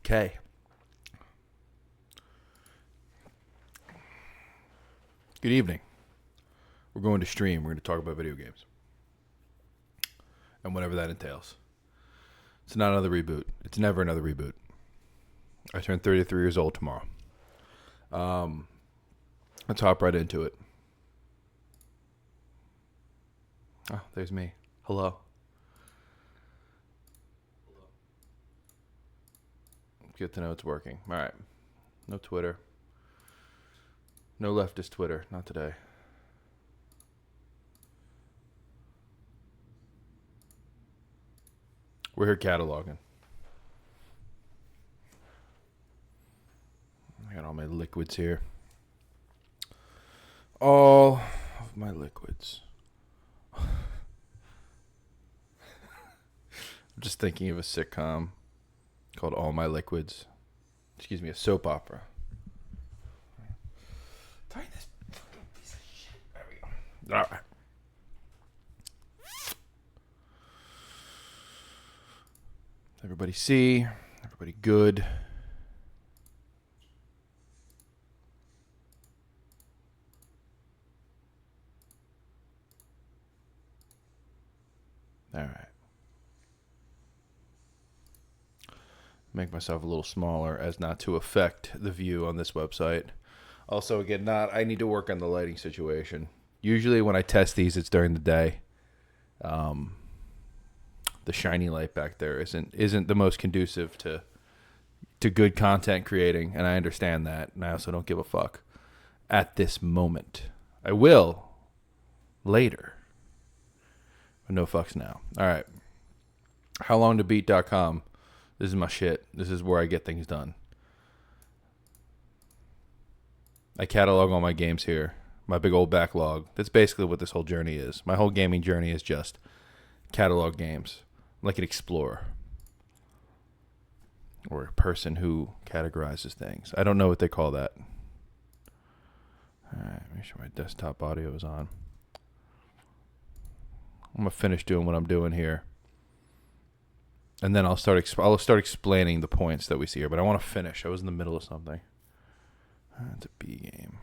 Okay. Good evening. We're going to stream. We're going to talk about video games. And whatever that entails. It's not another reboot. It's never another reboot. I turn 33 years old tomorrow. Let's hop right into it. Oh, there's me. Hello. Good to know it's working. All right. No Twitter. No leftist Twitter. Not today. We're here cataloging. I got all my liquids here. All of my liquids. I'm just thinking of a sitcom called All My Liquids. Excuse me, a soap opera. Tighten this fucking piece of shit. There we go. All right. Everybody see? Everybody good? All right. Make myself a little smaller as not to affect the view on this website. Also, again, I need to work on the lighting situation. Usually when I test these, it's during the day. The shiny light back there isn't the most conducive to good content creating, and I understand that, and I also don't give a fuck at this moment. I will later, but no fucks now. All right. HowLongToBeat.com. This is my shit. This is where I get things done. I catalog all my games here. My big old backlog. That's basically what this whole journey is. My whole gaming journey is just catalog games. I'm like an explorer. Or a person who categorizes things. I don't know what they call that. Alright, make sure my desktop audio is on. I'm going to finish doing what I'm doing here. And then I'll start explaining the points that we see here. But I want to finish. I was in the middle of something. That's a B game.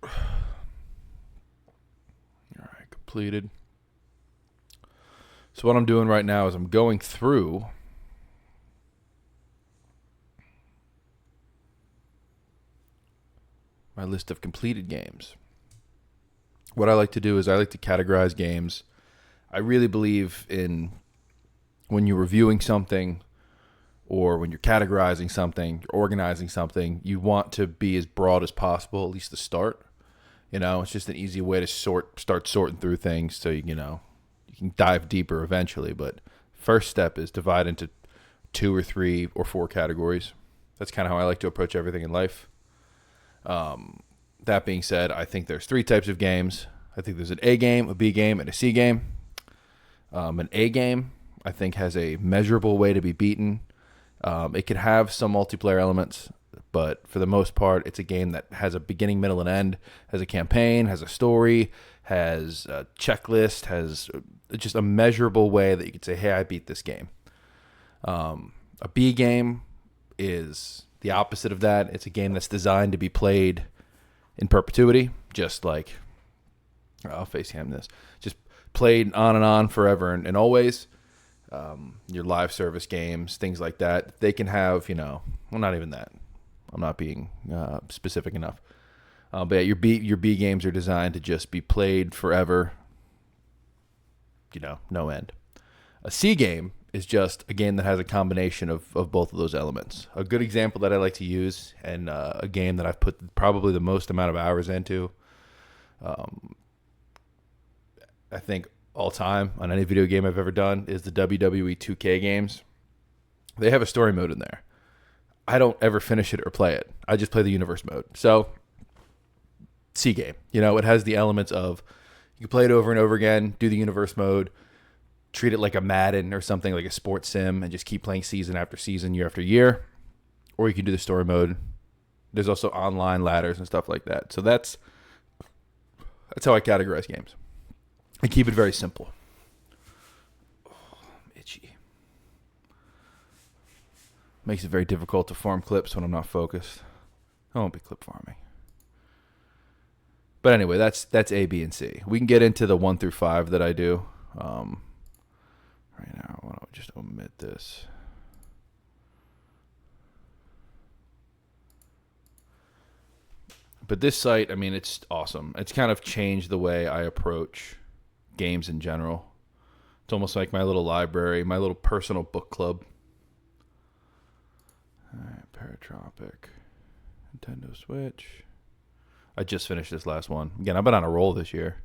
All right, completed. So what I'm doing right now is I'm going through my list of completed games. What I like to do is I like to categorize games. I really believe in when you're reviewing something or when you're categorizing something, you're organizing something, you want to be as broad as possible, at least to start. You know, it's just an easy way to start sorting through things so, you can dive deeper eventually. But first step is divide into 2 or 3 or 4 categories. That's kind of how I like to approach everything in life. That being said, I think there's 3 types of games. I think there's an A game, a B game, and a C game. An A game, I think, has a measurable way to be beaten. It can have some multiplayer elements, but for the most part, it's a game that has a beginning, middle, and end, has a campaign, has a story, has a checklist, has just a measurable way that you can say, hey, I beat this game. A B game is the opposite of that. It's a game that's designed to be played in perpetuity, just like, I'll FaceCam this, just played on and on forever and always. Your live service games, things like that, they can have, well, not even that. I'm not being specific enough. But yeah, your B games are designed to just be played forever, no end. A C game is just a game that has a combination of both of those elements. A good example that I like to use, and a game that I've put probably the most amount of hours into, I think all time on any video game I've ever done, is the WWE 2K games. They have a story mode in there. I don't ever finish it or play it. I just play the universe mode. So, C game. It has the elements of, you can play it over and over again, do the universe mode, treat it like a Madden or something, like a sports sim, and just keep playing season after season, year after year. Or you can do the story mode. There's also online ladders and stuff like that. So that's how I categorize games. I keep it very simple. itchy. Makes it very difficult to farm clips when I'm not focused. I won't be clip farming. But anyway, that's A, B, and C. We can get into the 1 through 5 that I do. Right now, why don't we just omit this? But this site, I mean, it's awesome. It's kind of changed the way I approach games in general. It's almost like my little library, my little personal book club. All right, Paratropic, Nintendo Switch. I just finished this last one. Again, I've been on a roll this year.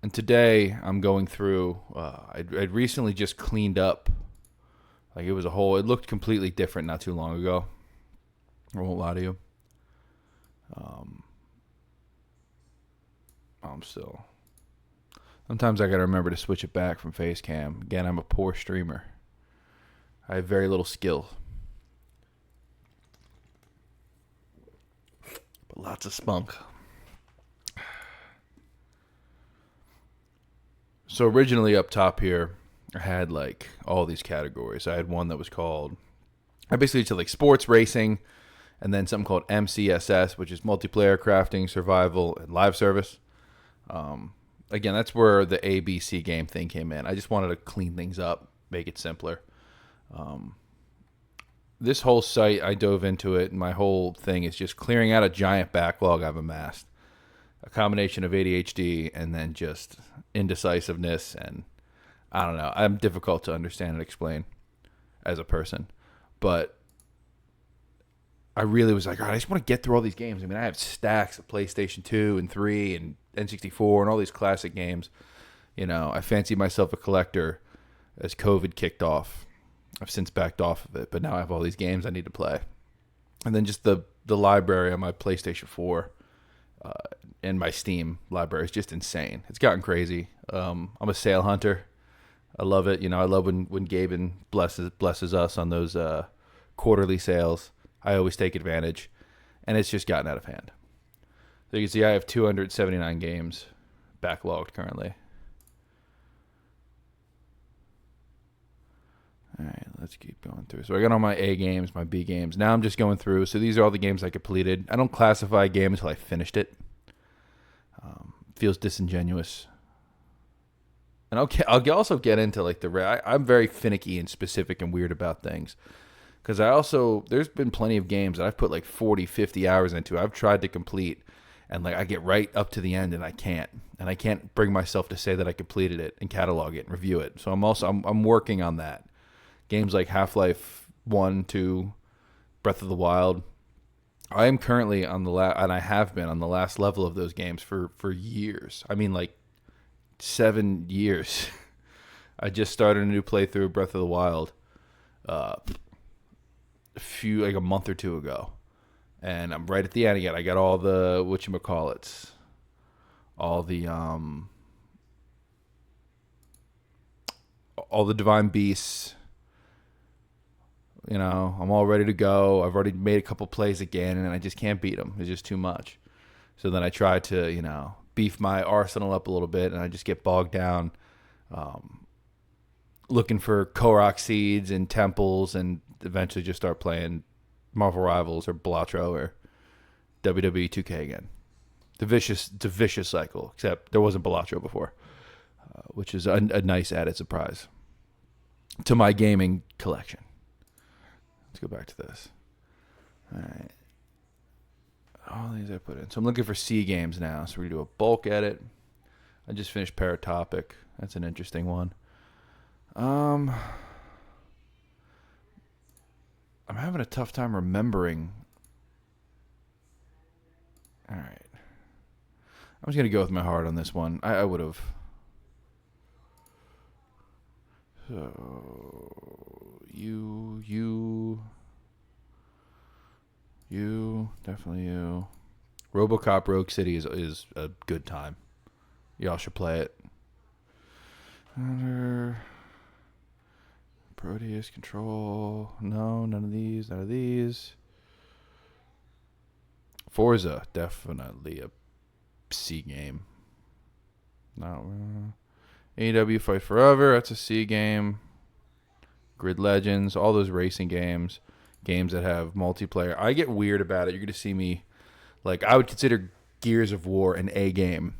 And today I'm going through, I'd recently just cleaned up. Like it looked completely different not too long ago. I won't lie to you. Sometimes I gotta remember to switch it back from face cam. Again, I'm a poor streamer. I have very little skill. But lots of spunk. So originally up top here, I had like all these categories. I had one that was called, I basically did like sports, racing, and then something called MCSS, which is multiplayer, crafting, survival, and live service. Again, that's where the ABC game thing came in. I just wanted to clean things up, make it simpler. This whole site, I dove into it, and my whole thing is just clearing out a giant backlog I've amassed. A combination of ADHD and then just indecisiveness, and I don't know. I'm difficult to understand and explain as a person, but I really was like, all right, I just want to get through all these games. I mean, I have stacks of PlayStation 2 and 3 and N64 and all these classic games. You know, I fancy myself a collector as COVID kicked off. I've since backed off of it, but now I have all these games I need to play. And then just the library on my PlayStation 4 and my Steam library is just insane. It's gotten crazy. I'm a sale hunter. I love it. You know, I love when Gaben blesses us on those quarterly sales. I always take advantage, and it's just gotten out of hand. So you can see I have 279 games backlogged currently. All right, let's keep going through. So I got all my A games, my B games. Now I'm just going through. So these are all the games I completed. I don't classify a game until I finished it. Feels disingenuous. And I'll also get into like I'm very finicky and specific and weird about things. Because there's been plenty of games that I've put like 40, 50 hours into. I've tried to complete, and like I get right up to the end and I can't. And I can't bring myself to say that I completed it and catalog it and review it. So I'm working on that. Games like Half-Life 1, 2, Breath of the Wild. I am currently on and I have been on the last level of those games for years. I mean, like 7 years. I just started a new playthrough of Breath of the Wild a month or two ago. And I'm right at the end again. I got all the whatchamacallits. All the divine beasts. You know, I'm all ready to go. I've already made a couple plays again, and I just can't beat them. It's just too much. So then I try to, you know, beef my arsenal up a little bit, and I just get bogged down looking for Korok seeds and temples, and eventually just start playing Marvel Rivals or Balatro or WWE 2K again. It's a vicious cycle, except there wasn't Balatro before, which is a nice added surprise to my gaming collection. Let's go back to this. All right. All these I put in. So I'm looking for C games now. So we're going to do a bulk edit. I just finished Paratopic. That's an interesting one. I'm having a tough time remembering. All right. I'm just going to go with my heart on this one. I would have. So, definitely you. RoboCop Rogue City is a good time. Y'all should play it. Proteus Control. No, none of these. Forza, definitely a C game. No. AEW Fight Forever, that's a C game. Grid Legends, all those racing games, games that have multiplayer. I get weird about it. You're going to see me, like, I would consider Gears of War an A game,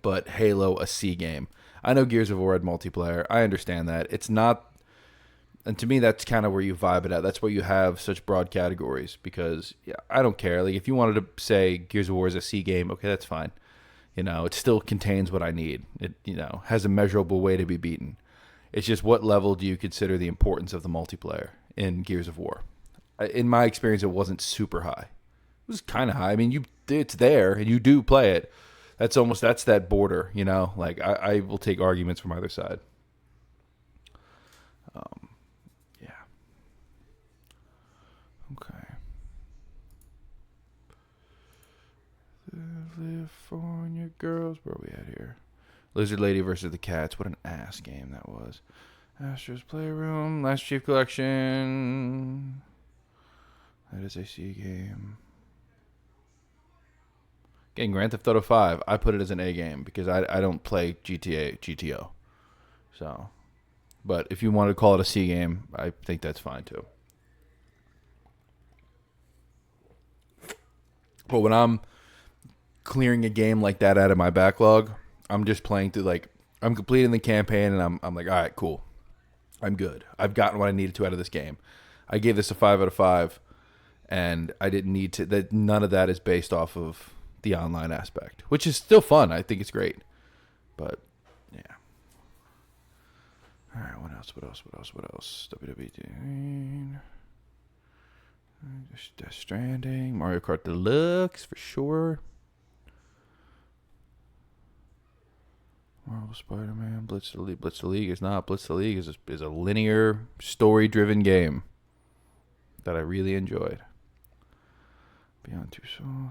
but Halo a C game. I know Gears of War had multiplayer. I understand that. It's not, and to me, that's kind of where you vibe it at. That's why you have such broad categories, because yeah, I don't care. Like, if you wanted to say Gears of War is a C game, okay, that's fine. It still contains what I need. It, has a measurable way to be beaten. It's just, what level do you consider the importance of the multiplayer in Gears of War? In my experience, it wasn't super high. It was kind of high. I mean, it's there, and you do play it. That's that border, Like, I will take arguments from either side. Yeah. Okay. The California Girls. Where are we at here? Lizard Lady versus the Cats. What an ass game that was. Astro's Playroom. Last Chief Collection. That is a C game. Again, Grand Theft Auto 5. I put it as an A game because I don't play GTO. So, but if you want to call it a C game, I think that's fine too. But when I'm clearing a game like that out of my backlog, I'm just playing through, like, I'm completing the campaign, and I'm like, all right, cool. I'm good. I've gotten what I needed to out of this game. I gave this a 5 out of 5, and I didn't need to. That none of that is based off of the online aspect, which is still fun. I think it's great, but yeah. All right, what else? WWE. Death Stranding, Mario Kart Deluxe for sure. Marvel Spider-Man, Blitz the League. Blitz the League is not. Blitz the League is a linear, story-driven game that I really enjoyed. Beyond Two Souls.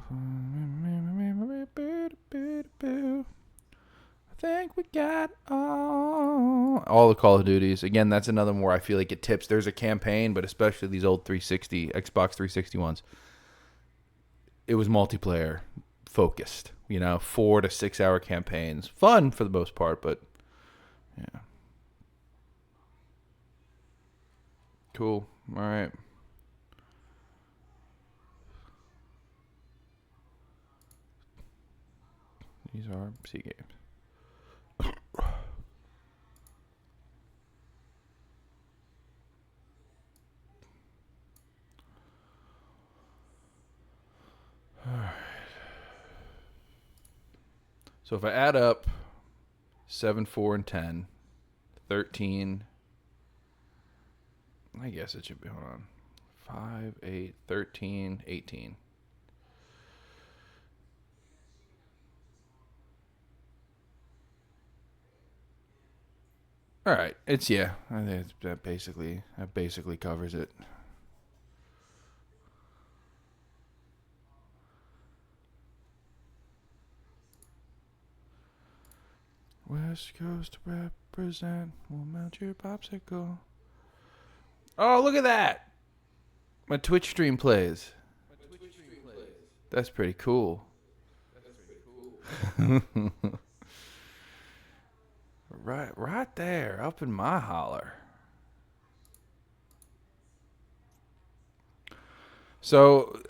I think we got all the Call of Duties. Again, that's another one where I feel like it tips. There's a campaign, but especially these old Xbox 360 ones, it was multiplayer focused. 4 to 6 hour campaigns. Fun for the most part, but yeah. Cool. All right. These are C games. All right. So if I add up 7, 4, and 10, 13, I guess it should be, hold on, 5, 8, 13, 18. All right, I think that basically covers it. West Coast represent. We'll melt your popsicle. Oh, look at that! My Twitch stream plays. That's pretty cool. Right there, up in my holler. So,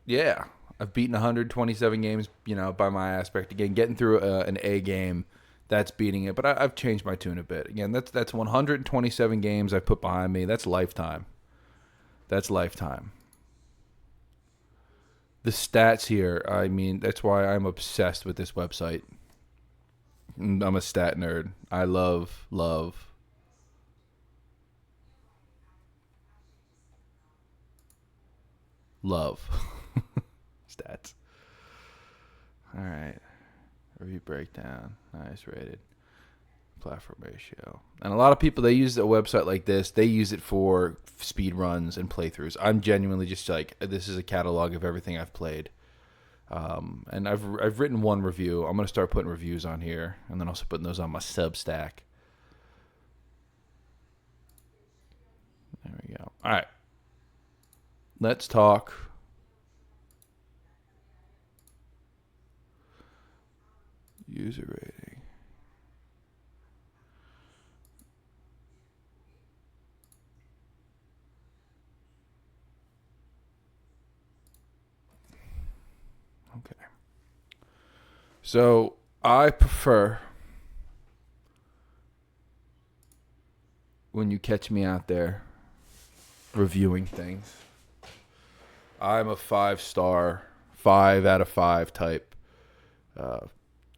yeah, I've beaten 127 games, by my aspect. Again, getting through an A game, that's beating it. But I've changed my tune a bit. Again, that's 127 games I've put behind me. That's lifetime. That's lifetime. The stats here, I mean, that's why I'm obsessed with this website. I'm a stat nerd. I love stats. All right. Review breakdown. Nice rated. Platform ratio. And a lot of people, they use a website like this. They use it for speed runs and playthroughs. I'm genuinely just like, this is a catalog of everything I've played. And I've written one review. I'm going to start putting reviews on here, and then also putting those on my Substack. There we go. All right. Let's talk user rating. So I prefer when you catch me out there reviewing things. I'm a 5-star, 5 out of 5 type.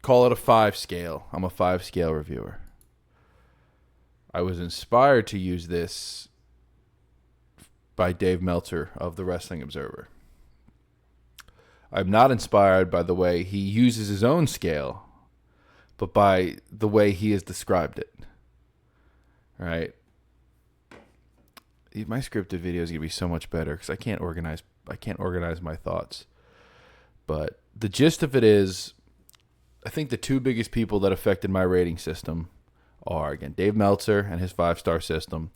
Call it a 5 scale. I'm a 5 scale reviewer. I was inspired to use this by Dave Meltzer of the Wrestling Observer. I'm not inspired by the way he uses his own scale, but by the way he has described it. Right? My scripted video is gonna be so much better because I can't organize my thoughts. But the gist of it is, I think the two biggest people that affected my rating system are, again, Dave Meltzer and his 5-star system,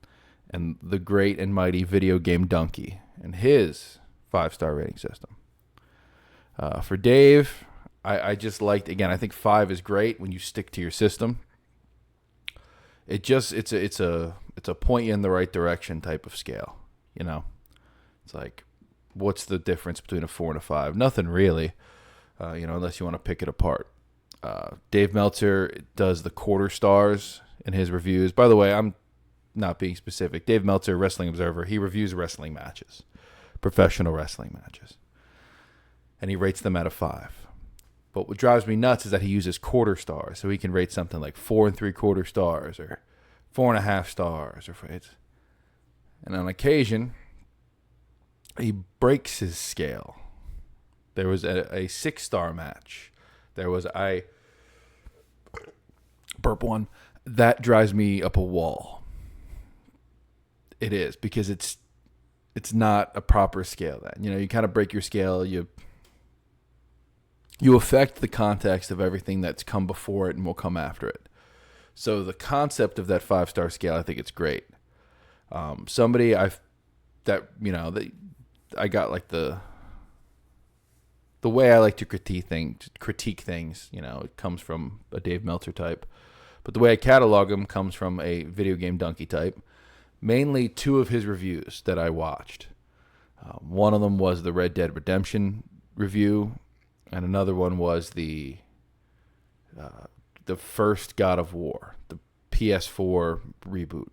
and the great and mighty Video Game Donkey and his 5-star rating system. For Dave, I just liked, again, I think 5 is great when you stick to your system. It's a point you in the right direction type of scale, you know. It's like, what's the difference between a 4 and a 5? Nothing really, unless you want to pick it apart. Dave Meltzer does the quarter stars in his reviews. By the way, I'm not being specific. Dave Meltzer, Wrestling Observer, he reviews wrestling matches, professional wrestling matches, and he rates them out of 5. But what drives me nuts is that he uses quarter stars, so he can rate something like 4 3/4 stars or 4.5 stars, and on occasion he breaks his scale. There was a 6-star match. There was burp one that drives me up a wall. It is, because it's not a proper scale. Then you kind of break your scale. You affect the context of everything that's come before it and will come after it. So the concept of that 5-star scale, I think it's great. I got like the way I like to critique things, it comes from a Dave Meltzer type. But the way I catalog them comes from a Video Game Donkey type. Mainly 2 of his reviews that I watched. One of them was the Red Dead Redemption review, and another one was the first God of War, the PS4 reboot.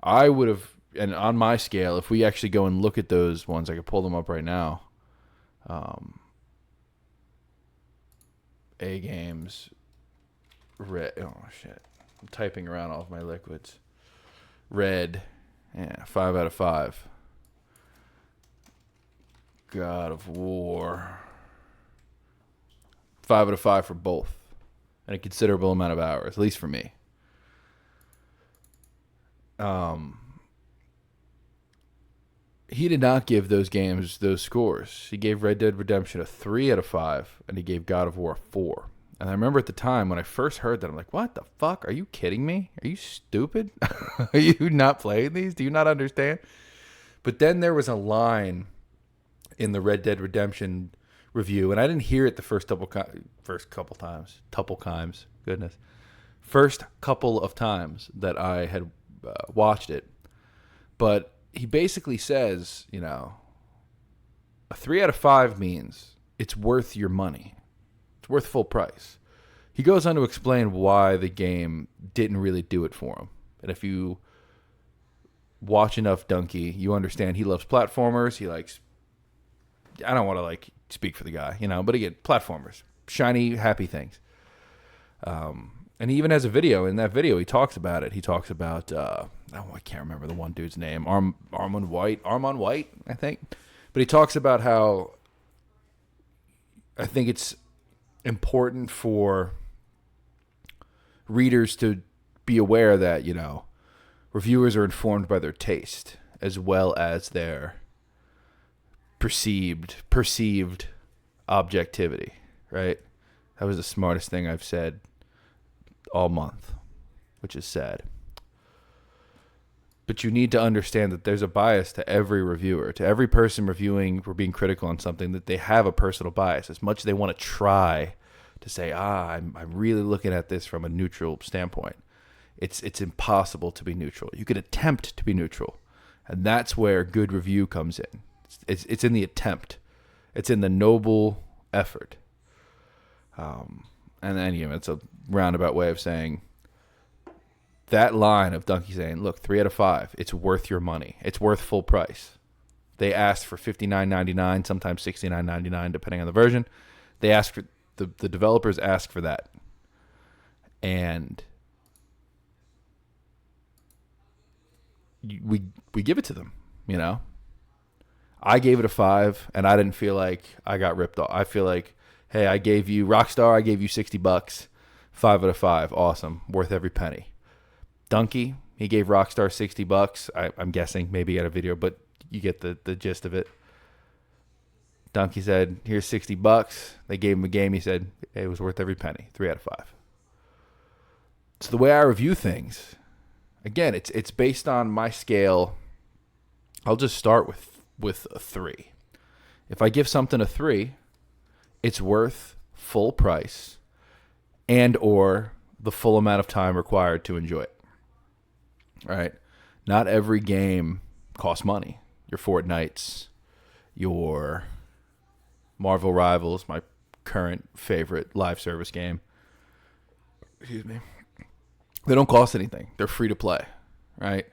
I would have, and on my scale, if we actually go and look at those ones, I could pull them up right now. A games, red. Oh shit! I'm typing around all of my liquids. Red, 5 out of 5. God of War, 5 out of 5 for both, and a considerable amount of hours, at least for me. He did not give those games those scores. He gave Red Dead Redemption a 3 out of 5, and he gave God of War a 4. And I remember at the time when I first heard that, I'm like, what the fuck? Are you kidding me? Are you stupid? Are you not playing these? Do you not understand? But then there was a line in the Red Dead Redemption review, and I didn't hear it the first couple times. Goodness. First couple of times that I had watched it. But he basically says, a 3 out of 5 means it's worth your money. It's worth full price. He goes on to explain why the game didn't really do it for him. And if you watch enough Donkey, you understand he loves platformers. He likes, I don't want to speak for the guy, but again, platformers, shiny, happy things. And he even has a video. In that video, he talks about it. He talks about, I can't remember the one dude's name, Armon White, I think. But he talks about how I think it's important for readers to be aware that, reviewers are informed by their taste as well as their perceived objectivity, right? That was the smartest thing I've said all month, which is sad. But you need to understand that there's a bias to every reviewer, to every person reviewing or being critical on something, that they have a personal bias. As much as they want to try to say, I'm really looking at this from a neutral standpoint, it's impossible to be neutral. You could attempt to be neutral, and that's where good review comes in. It's in the attempt. It's in the noble effort. And then, it's a roundabout way of saying that line of Donkey saying, look, 3 out of 5, it's worth your money. It's worth full price. They asked for $59.99, sometimes $69.99, depending on the version. They ask for the developers ask for that, and we give it to them. I gave it a 5, and I didn't feel like I got ripped off. I feel like, hey, I gave you Rockstar, I gave you $60, 5 out of 5, awesome, worth every penny. Donkey, he gave Rockstar $60. I'm guessing, maybe he had a video, but you get the gist of it. Donkey said, here's $60. They gave him a game. He said, hey, it was worth every penny, 3 out of 5. So the way I review things, again, it's based on my scale. I'll just start with a 3. If I give something a 3, it's worth full price and or the full amount of time required to enjoy it. All right? Not every game costs money. Your Fortnites, your Marvel Rivals, my current favorite live service game. Excuse me. They don't cost anything. They're free to play, right?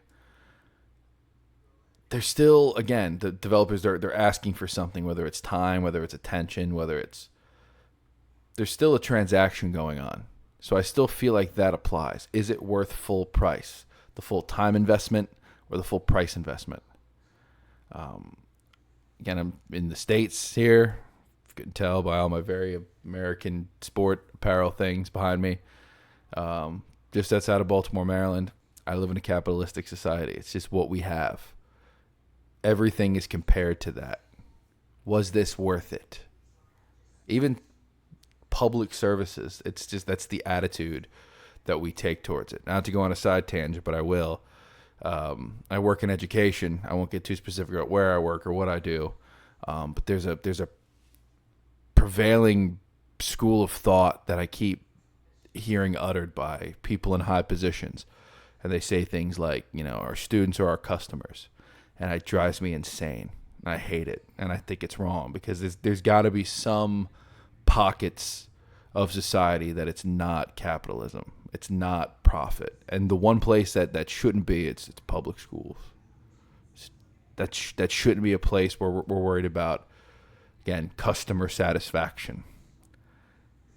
They're still, again, the developers, they're asking for something, whether it's time, whether it's attention, there's still a transaction going on. So I still feel like that applies. Is it worth full price? The full time investment or the full price investment? Again, I'm in the States here. You can tell by all my very American sport apparel things behind me. Just outside of Baltimore, Maryland. I live in a capitalistic society. It's just what we have. Everything is compared to that. Was this worth it? Even public services, it's just that's the attitude that we take towards it. Not to go on a side tangent, but I will. I work in education. I won't get too specific about where I work or what I do. But there's a prevailing school of thought that I keep hearing uttered by people in high positions. And they say things like, our students are our customers. And it drives me insane. I hate it. And I think it's wrong because there's got to be some pockets of society that it's not capitalism. It's not profit. And the one place that shouldn't be, it's public schools. That shouldn't be a place where we're worried about, again, customer satisfaction.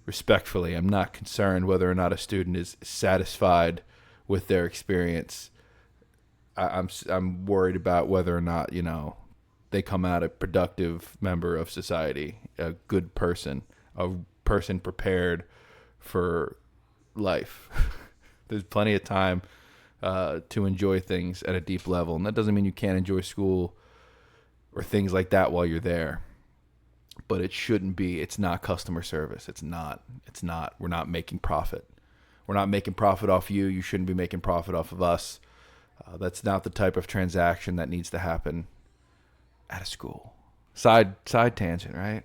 Respectfully, I'm not concerned whether or not a student is satisfied with their experience. I'm worried about whether or not, they come out a productive member of society, a good person, a person prepared for life. There's plenty of time to enjoy things at a deep level. And that doesn't mean you can't enjoy school or things like that while you're there. But it shouldn't be. It's not customer service. It's not. We're not making profit. We're not making profit off you. You shouldn't be making profit off of us. That's not the type of transaction that needs to happen at a school. Side tangent, right?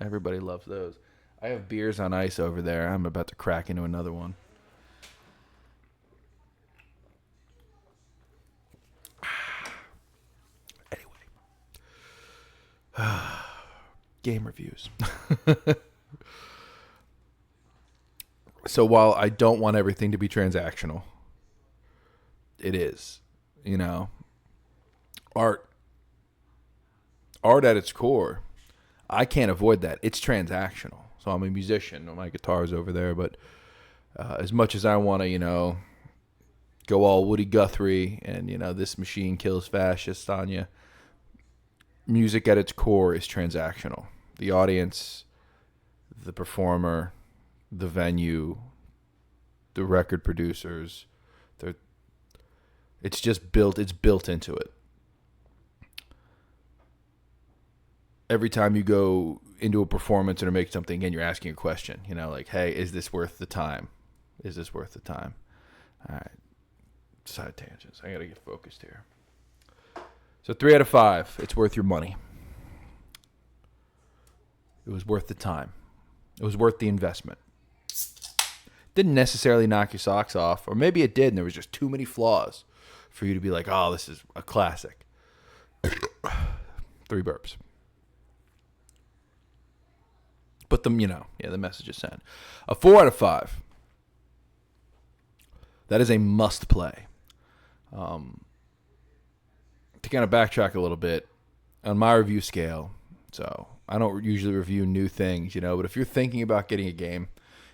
Everybody loves those. I have beers on ice over there. I'm about to crack into another one. Anyway. Game reviews. So while I don't want everything to be transactional, it is, art at its core, I can't avoid that. It's transactional. So I'm a musician. My guitar's over there, but as much as I want to, go all Woody Guthrie and, this machine kills fascists on you, music at its core is transactional. The audience, the performer, the venue, the record producers, it's built into it. Every time you go into a performance or make something, again, you're asking a question, like, hey, is this worth the time? Is this worth the time? All right. Side tangents. I got to get focused here. So 3 out of 5, it's worth your money. It was worth the time. It was worth the investment. Didn't necessarily knock your socks off, or maybe it did, and there was just too many flaws for you to be like, oh, this is a classic. 3 burps. But the message is sent. A 4 out of 5. That is a must play. To kind of backtrack a little bit, on my review scale, so I don't usually review new things, but if you're thinking about getting a game,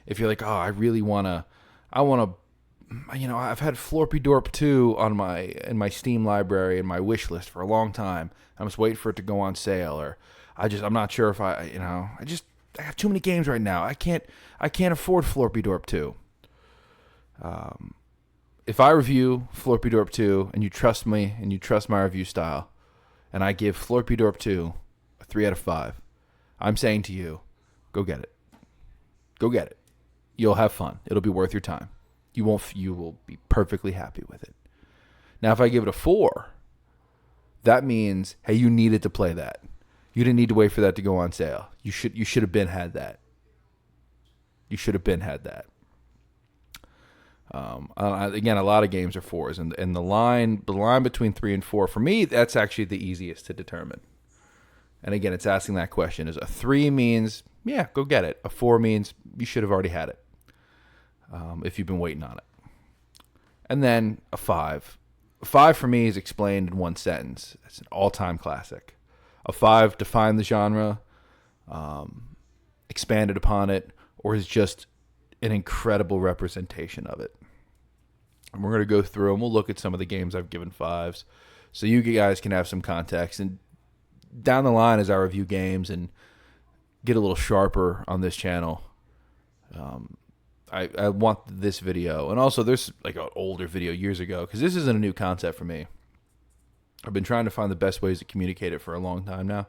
if you're like, oh, I've had Florpy Dorp 2 in my Steam library in my wish list for a long time. I'm just waiting for it to go on sale, or I'm not sure if I have too many games right now. I can't afford Florpy Dorp 2. If I review Florpy Dorp 2 and you trust me and you trust my review style, and I give Florpy Dorp 2 a 3 out of 5, I'm saying to you, go get it. Go get it. You'll have fun. It'll be worth your time. You will be perfectly happy with it. Now, if I give it a 4, that means, hey, you needed to play that. You didn't need to wait for that to go on sale. You should have been had that. You should have been had that. Again, a lot of games are 4s, and the line between 3 and 4, for me, that's actually the easiest to determine. And again, it's asking that question: is a 3 means, yeah, go get it. A 4 means you should have already had it, if you've been waiting on it. And then a 5. A 5 for me is explained in one sentence. It's an all-time classic. A 5 defined the genre, expanded upon it, or is just an incredible representation of it. And we're going to go through and we'll look at some of the games I've given 5s so you guys can have some context. And down the line, as I review games and get a little sharper on this channel, I want this video. And also, there's like an older video years ago, because this isn't a new concept for me. I've been trying to find the best ways to communicate it for a long time now.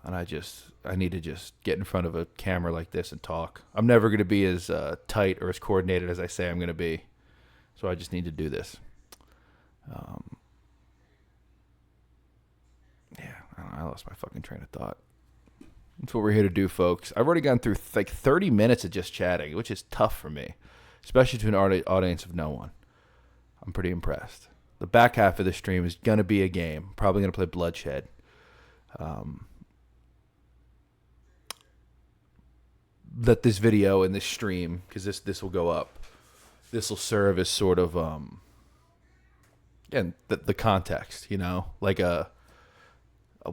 And I need to just get in front of a camera like this and talk. I'm never going to be as tight or as coordinated as I say I'm going to be. So I just need to do this. I lost my fucking train of thought. That's what we're here to do, folks. I've already gone through like 30 minutes of just chatting, which is tough for me, especially to an audience of no one. I'm pretty impressed. The back half of the stream is going to be a game. Probably going to play Bloodshed. Let this video and this stream, because this will go up, this will serve as sort of the context, like I'll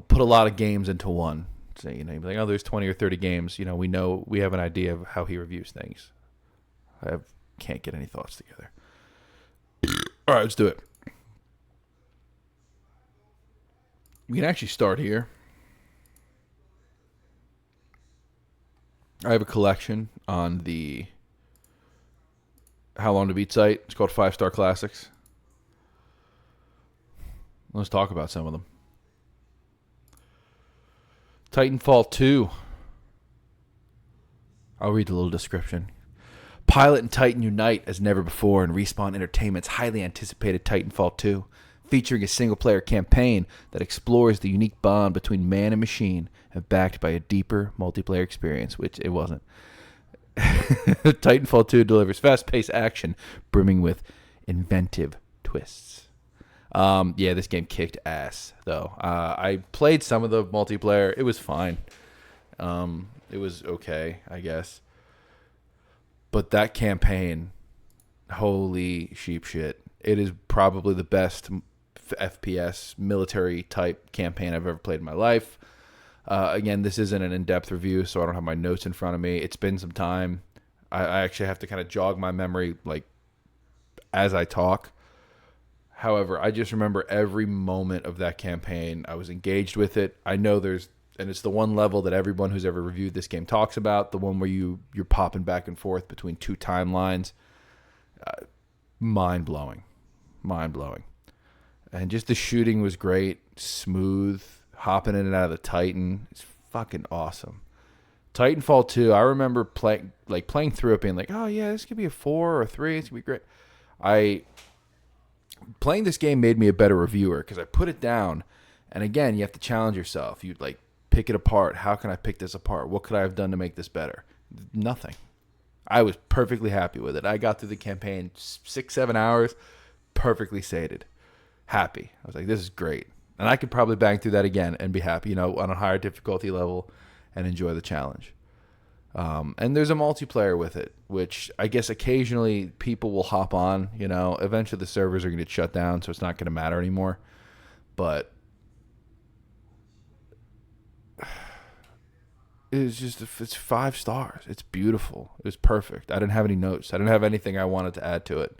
put a lot of games into one. So, you'd be like, oh, there's 20 or 30 games. We have an idea of how he reviews things. I can't get any thoughts together. All right, let's do it. We can actually start here. I have a collection on the How Long to Beat site. It's called 5-Star Classics. Let's talk about some of them. Titanfall 2. I'll read the little description. Pilot and Titan unite as never before in Respawn Entertainment's highly anticipated Titanfall 2, featuring a single-player campaign that explores the unique bond between man and machine and backed by a deeper multiplayer experience, which it wasn't. Titanfall 2 delivers fast-paced action brimming with inventive twists. This game kicked ass, though. I played some of the multiplayer. It was fine. It was okay, I guess. But that campaign, holy sheep shit. It is probably the best FPS military-type campaign I've ever played in my life. Again, this isn't an in-depth review, so I don't have my notes in front of me. It's been some time. I actually have to kind of jog my memory as I talk. However, I just remember every moment of that campaign. I was engaged with it. I know and it's the one level that everyone who's ever reviewed this game talks about, the one where you're popping back and forth between two timelines. Mind-blowing. Mind-blowing. And just the shooting was great, smooth, hopping in and out of the Titan. It's fucking awesome. Titanfall 2, I remember playing through it being like, oh yeah, this could be a 4 or a 3. It's going to be great. Playing this game made me a better reviewer because I put it down, and again, you have to challenge yourself. You pick it apart. How can I pick this apart? What could I have done to make this better? Nothing. I was perfectly happy with it. I got through the campaign 6-7 hours, perfectly sated, happy. I was like, this is great, and I could probably bang through that again and be happy. On a higher difficulty level, and enjoy the challenge. And there's a multiplayer with it, which I guess occasionally people will hop on. Eventually the servers are going to get shut down, so it's not going to matter anymore. But it's 5 stars. It's beautiful. It was perfect. I didn't have any notes. I didn't have anything I wanted to add to it.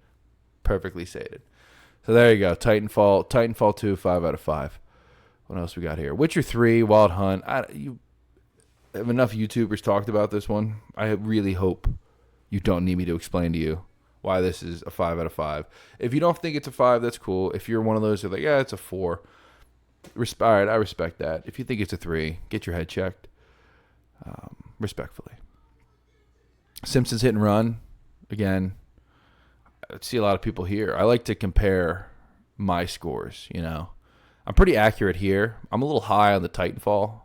Perfectly stated. So there you go. Titanfall 2, 5 out of 5. What else we got here? Witcher 3, Wild Hunt. You have enough YouTubers talked about this one. I really hope you don't need me to explain to you why this is a 5 out of 5. If you don't think it's a 5, that's cool. If you're one of those who are like, yeah, it's a 4. All right, I respect that. If you think it's a 3, get your head checked. Respectfully. Simpsons Hit and Run. Again, I see a lot of people here. I like to compare my scores, I'm pretty accurate here. I'm a little high on the Titanfall.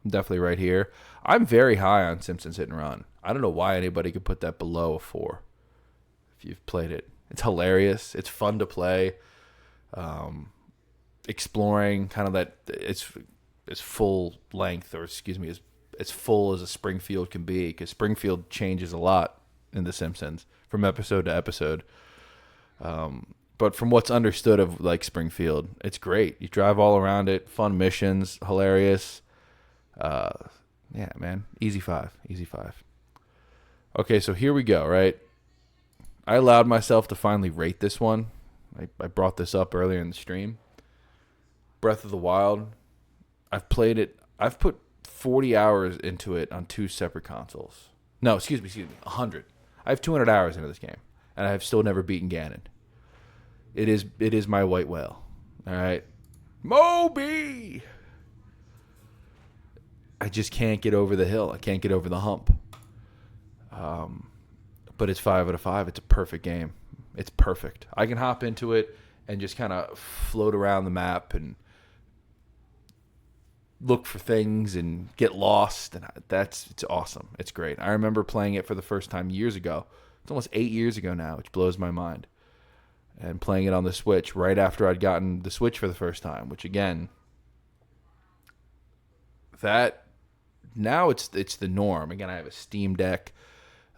I'm definitely right here. I'm very high on Simpsons Hit and Run. I don't know why anybody could put that below a 4 if you've played it. It's hilarious. It's fun to play. Exploring kind of that, it's full length, or excuse me, as full as a Springfield can be, because Springfield changes a lot in The Simpsons from episode to episode. But from what's understood of like Springfield, it's great. You drive all around it, fun missions, hilarious. Yeah, man, easy 5. Okay, so here we go, right? I allowed myself to finally rate this one. I brought this up earlier in the stream. Breath of the Wild. I've played it. I've put 40 hours into it on 2 separate consoles. No, excuse me, 100. I have 200 hours into this game, and I have still never beaten Ganon. It is my white whale. All right, Moby. I just can't get over the hill. I can't get over the hump. But it's 5 out of 5. It's a perfect game. It's perfect. I can hop into it and just kind of float around the map and look for things and get lost, and it's awesome. It's great. I remember playing it for the first time years ago. It's almost 8 years ago now, which blows my mind. And playing it on the Switch right after I'd gotten the Switch for the first time, which again, that now it's the norm. Again, I have a Steam Deck.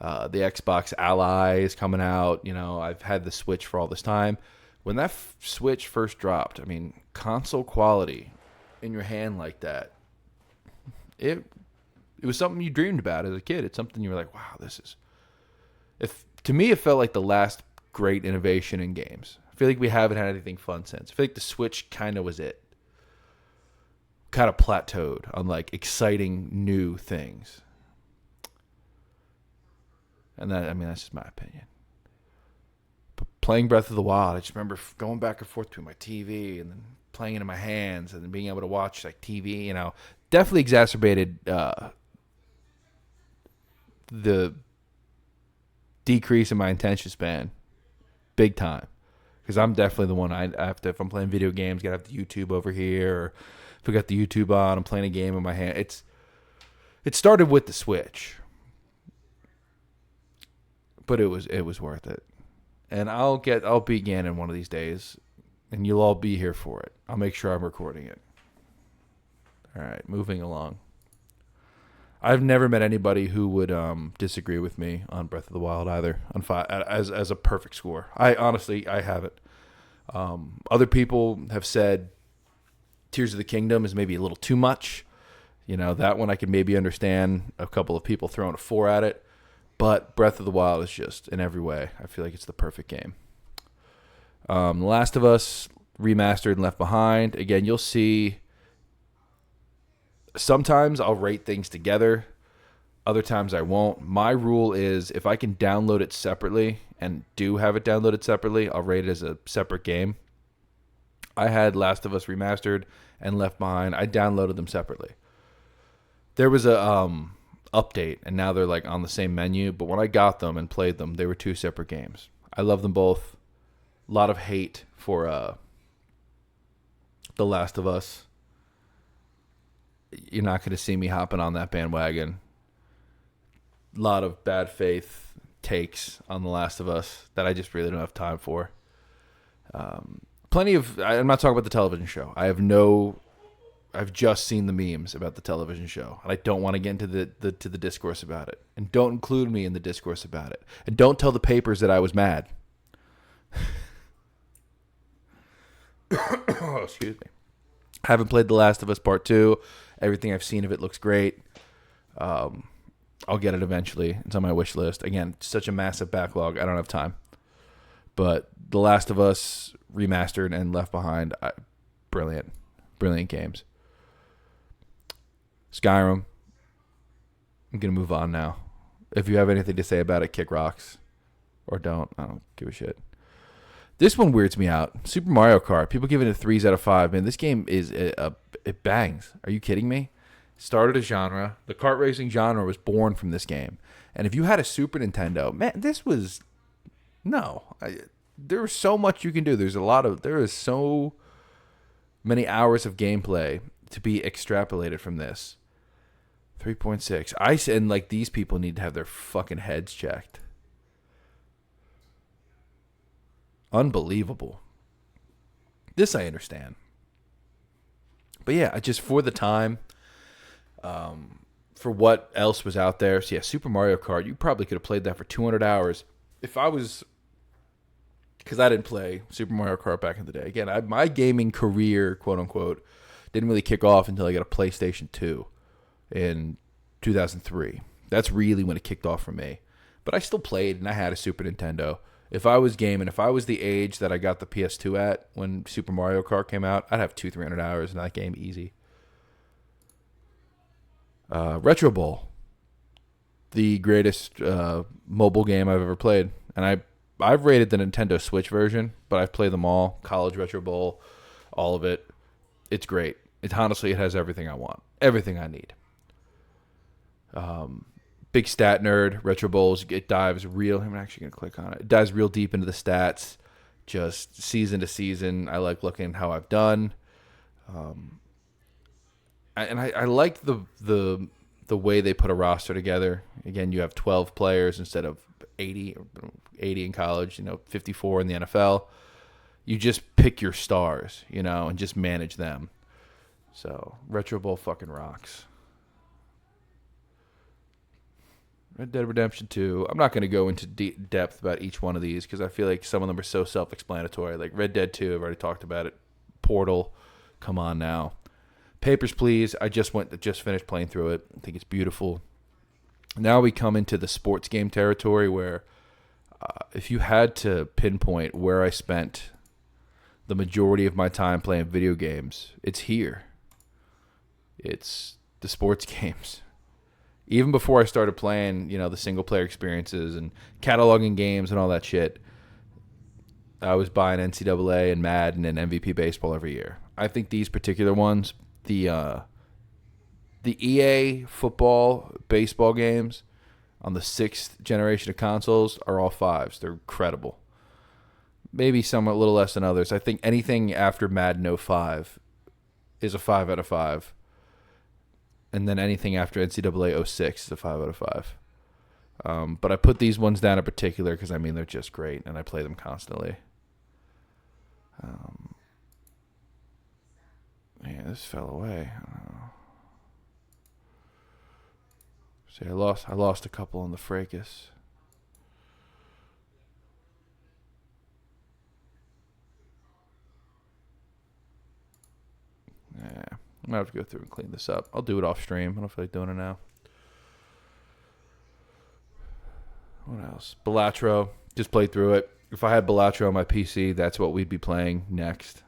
The Xbox Ally is coming out. I've had the Switch for all this time. When that Switch first dropped, I mean, console quality in your hand like that, it was something you dreamed about as a kid. It's something you were like, wow, to me it felt like the last great innovation in games. I feel like we haven't had anything fun since. I feel like the Switch kind of was it. Kind of plateaued on like exciting new things. And that's just my opinion. But playing Breath of the Wild, I just remember going back and forth between my TV and then playing it in my hands and then being able to watch like TV, definitely exacerbated the decrease in my attention span big time. Because I'm definitely the one I have to, if I'm playing video games, gotta have the YouTube over here, or if I got the YouTube on, I'm playing a game in my hand. It started with the Switch. But it was worth it. And I'll beat Ganon one of these days, and you'll all be here for it. I'll make sure I'm recording it. All right, moving along. I've never met anybody who would disagree with me on Breath of the Wild either, on 5 as a perfect score. I haven't. Other people have said Tears of the Kingdom is maybe a little too much. That one I could maybe understand a couple of people throwing a 4 at it. But Breath of the Wild is just, in every way, I feel like it's the perfect game. The Last of Us Remastered and Left Behind. Again, you'll see sometimes I'll rate things together. Other times I won't. My rule is if I can download it separately and do have it downloaded separately, I'll rate it as a separate game. I had Last of Us Remastered and Left Behind. I downloaded them separately. There was a update, and now they're like on the same menu, but when I got them and played them, they were 2 separate games. I love them both. A lot of hate for The Last of Us. You're not going to see me hopping on that bandwagon. A lot of bad faith takes on The Last of Us that I just really don't have time for. I'm not talking about the television show. I have no I've just seen the memes about the television show, and I don't want to get into the discourse about it. And don't include me in the discourse about it. And don't tell the papers that I was mad. Oh, excuse me. I haven't played The Last of Us Part 2. Everything I've seen of it looks great. I'll get it eventually. It's on my wish list. Again, such a massive backlog. I don't have time. But The Last of Us remastered and Left Behind, brilliant. Brilliant games. Skyrim. I'm going to move on now. If you have anything to say about it, kick rocks. Or don't. I don't give a shit. This one weirds me out. Super Mario Kart. People giving it 3s out of 5. Man, this game is it bangs. Are you kidding me? Started a genre. The kart racing genre was born from this game. And if you had a Super Nintendo, man, this was there was so much you can do. There is so many hours of gameplay to be extrapolated from this. 3.6. And like these people need to have their fucking heads checked. Unbelievable. This I understand. But yeah, just for the time, for what else was out there. So yeah, Super Mario Kart, you probably could have played that for 200 hours. If I was, because I didn't play Super Mario Kart back in the day. Again, my gaming career, quote unquote, didn't really kick off until I got a PlayStation 2 in 2003. That's really when it kicked off for me. But I still played, and I had a Super Nintendo. If I was gaming, if I was the age that I got the PS2 at when Super Mario Kart came out, I'd have 200-300 hours in that game easy. Retro Bowl, the greatest mobile game I've ever played. And I've rated the Nintendo Switch version, but I've played them all. College Retro Bowl, all of it. It's great. It has everything I want. Everything I need. Big stat nerd, Retro Bowls, it dives real. I'm actually going to click on it. It dives real deep into the stats, just season to season. I like looking at how I've done. I like the way they put a roster together. Again, you have 12 players instead of 80 in college, 54 in the NFL. You just pick your stars, and just manage them. So, Retro Bowl fucking rocks. Red Dead Redemption 2. I'm not going to go into depth about each one of these because I feel like some of them are so self-explanatory. Like Red Dead 2, I've already talked about it. Portal, come on now. Papers, Please. I just finished playing through it. I think it's beautiful. Now we come into the sports game territory where if you had to pinpoint where I spent the majority of my time playing video games, it's here. It's the sports games. Even before I started playing, the single-player experiences and cataloging games and all that shit, I was buying NCAA and Madden and MVP Baseball every year. I think these particular ones, the EA football, baseball games on the 6th generation of consoles are all 5s. They're incredible. Maybe some a little less than others. I think anything after Madden 05 is a 5 out of 5. And then anything after NCAA 06 is a 5 out of 5. But I put these ones down in particular because, they're just great, and I play them constantly. Yeah, this fell away. See, I lost a couple on the fracas. Yeah. I'm going to have to go through and clean this up. I'll do it off stream. I don't feel like doing it now. What else? Balatro. Just played through it. If I had Balatro on my PC, that's what we'd be playing next.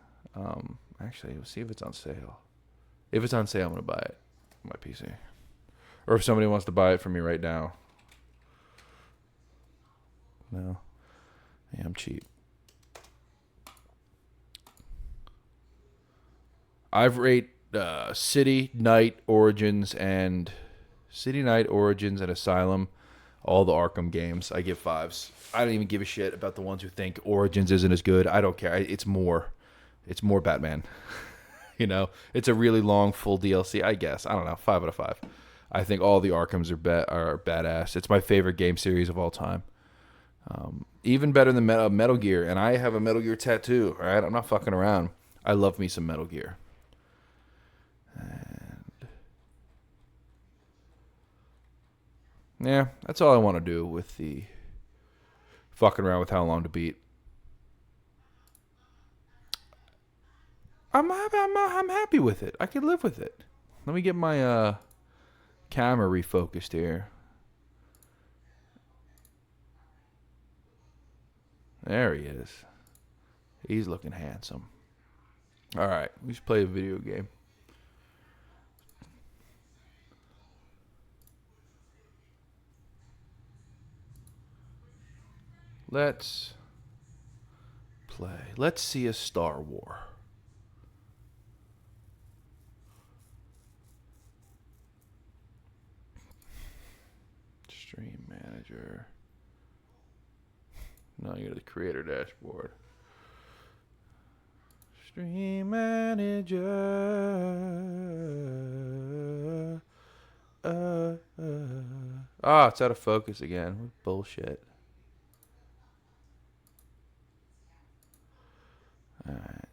Actually, we'll see if it's on sale. If it's on sale, I'm going to buy it on my PC. Or if somebody wants to buy it from me right now. No. Yeah, I'm cheap. I've rated City, Night, Origins, and Asylum, all the Arkham games. I give 5s. I don't even give a shit about the ones who think Origins isn't as good. I don't care. It's more Batman. It's a really long, full DLC, I guess. I don't know. 5 out of 5. I think all the Arkhams are badass. It's my favorite game series of all time. Even better than Metal Gear, and I have a Metal Gear tattoo. All right, I'm not fucking around. I love me some Metal Gear. Yeah, that's all I want to do with the fucking around with how long to beat. I'm happy with it. I can live with it. Let me get my camera refocused here. There he is. He's looking handsome. All right, we should play a video game. Let's play. Let's see a Star War. Stream manager. No, you go to the creator dashboard. Stream manager. It's out of focus again. What bullshit. Alright.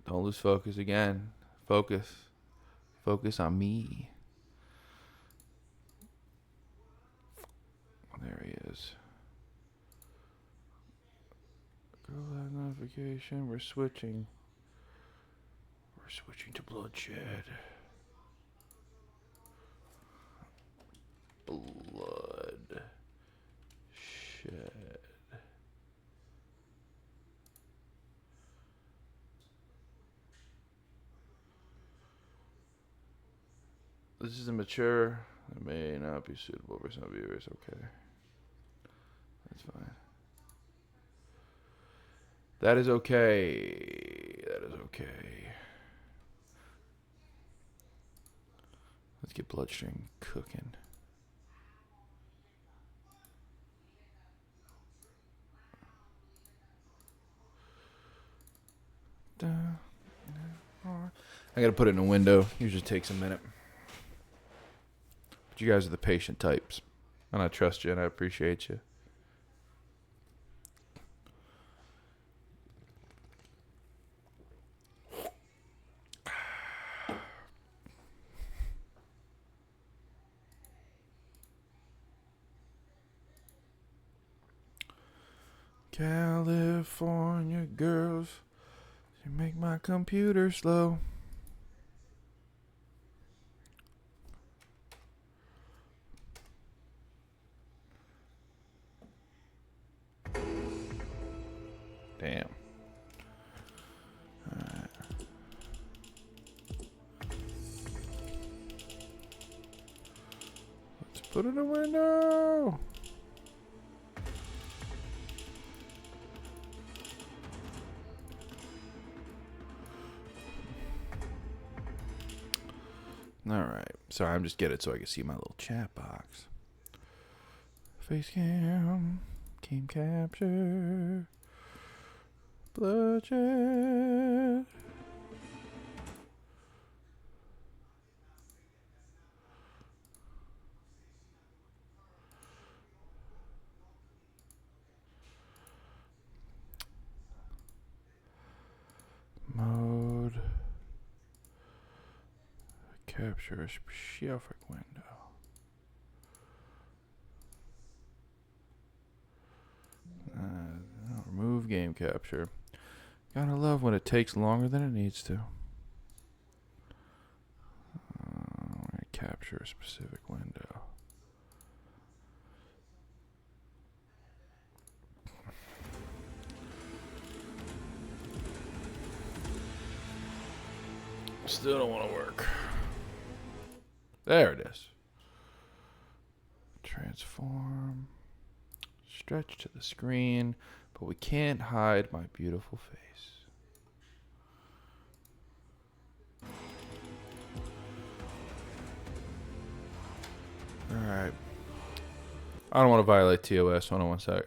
Don't lose focus again. Focus. Focus on me. There he is. Go live notification. We're switching. We're switching to bloodshed. Blood. Shed. This is immature. It may not be suitable for some viewers. Okay. That's fine. That is okay. That is okay. Let's get Bloodstream cooking. I gotta put it in a window. Usually takes a minute. But you guys are the patient types. And I trust you and I appreciate you. California girls, you make my computer slow. Damn. Alright. Let's put it in a window. Alright. Sorry, I'm just getting it so I can see my little chat box. Face cam. Game capture. Bloodshed. Mode. Capture a specific window. Remove game capture. Gotta love when it takes longer than it needs to. Capture a specific window. Still don't want to work. There it is. Transform. Stretch to the screen. But we can't hide my beautiful face. Alright. I don't want to violate TOS. Hold on one sec.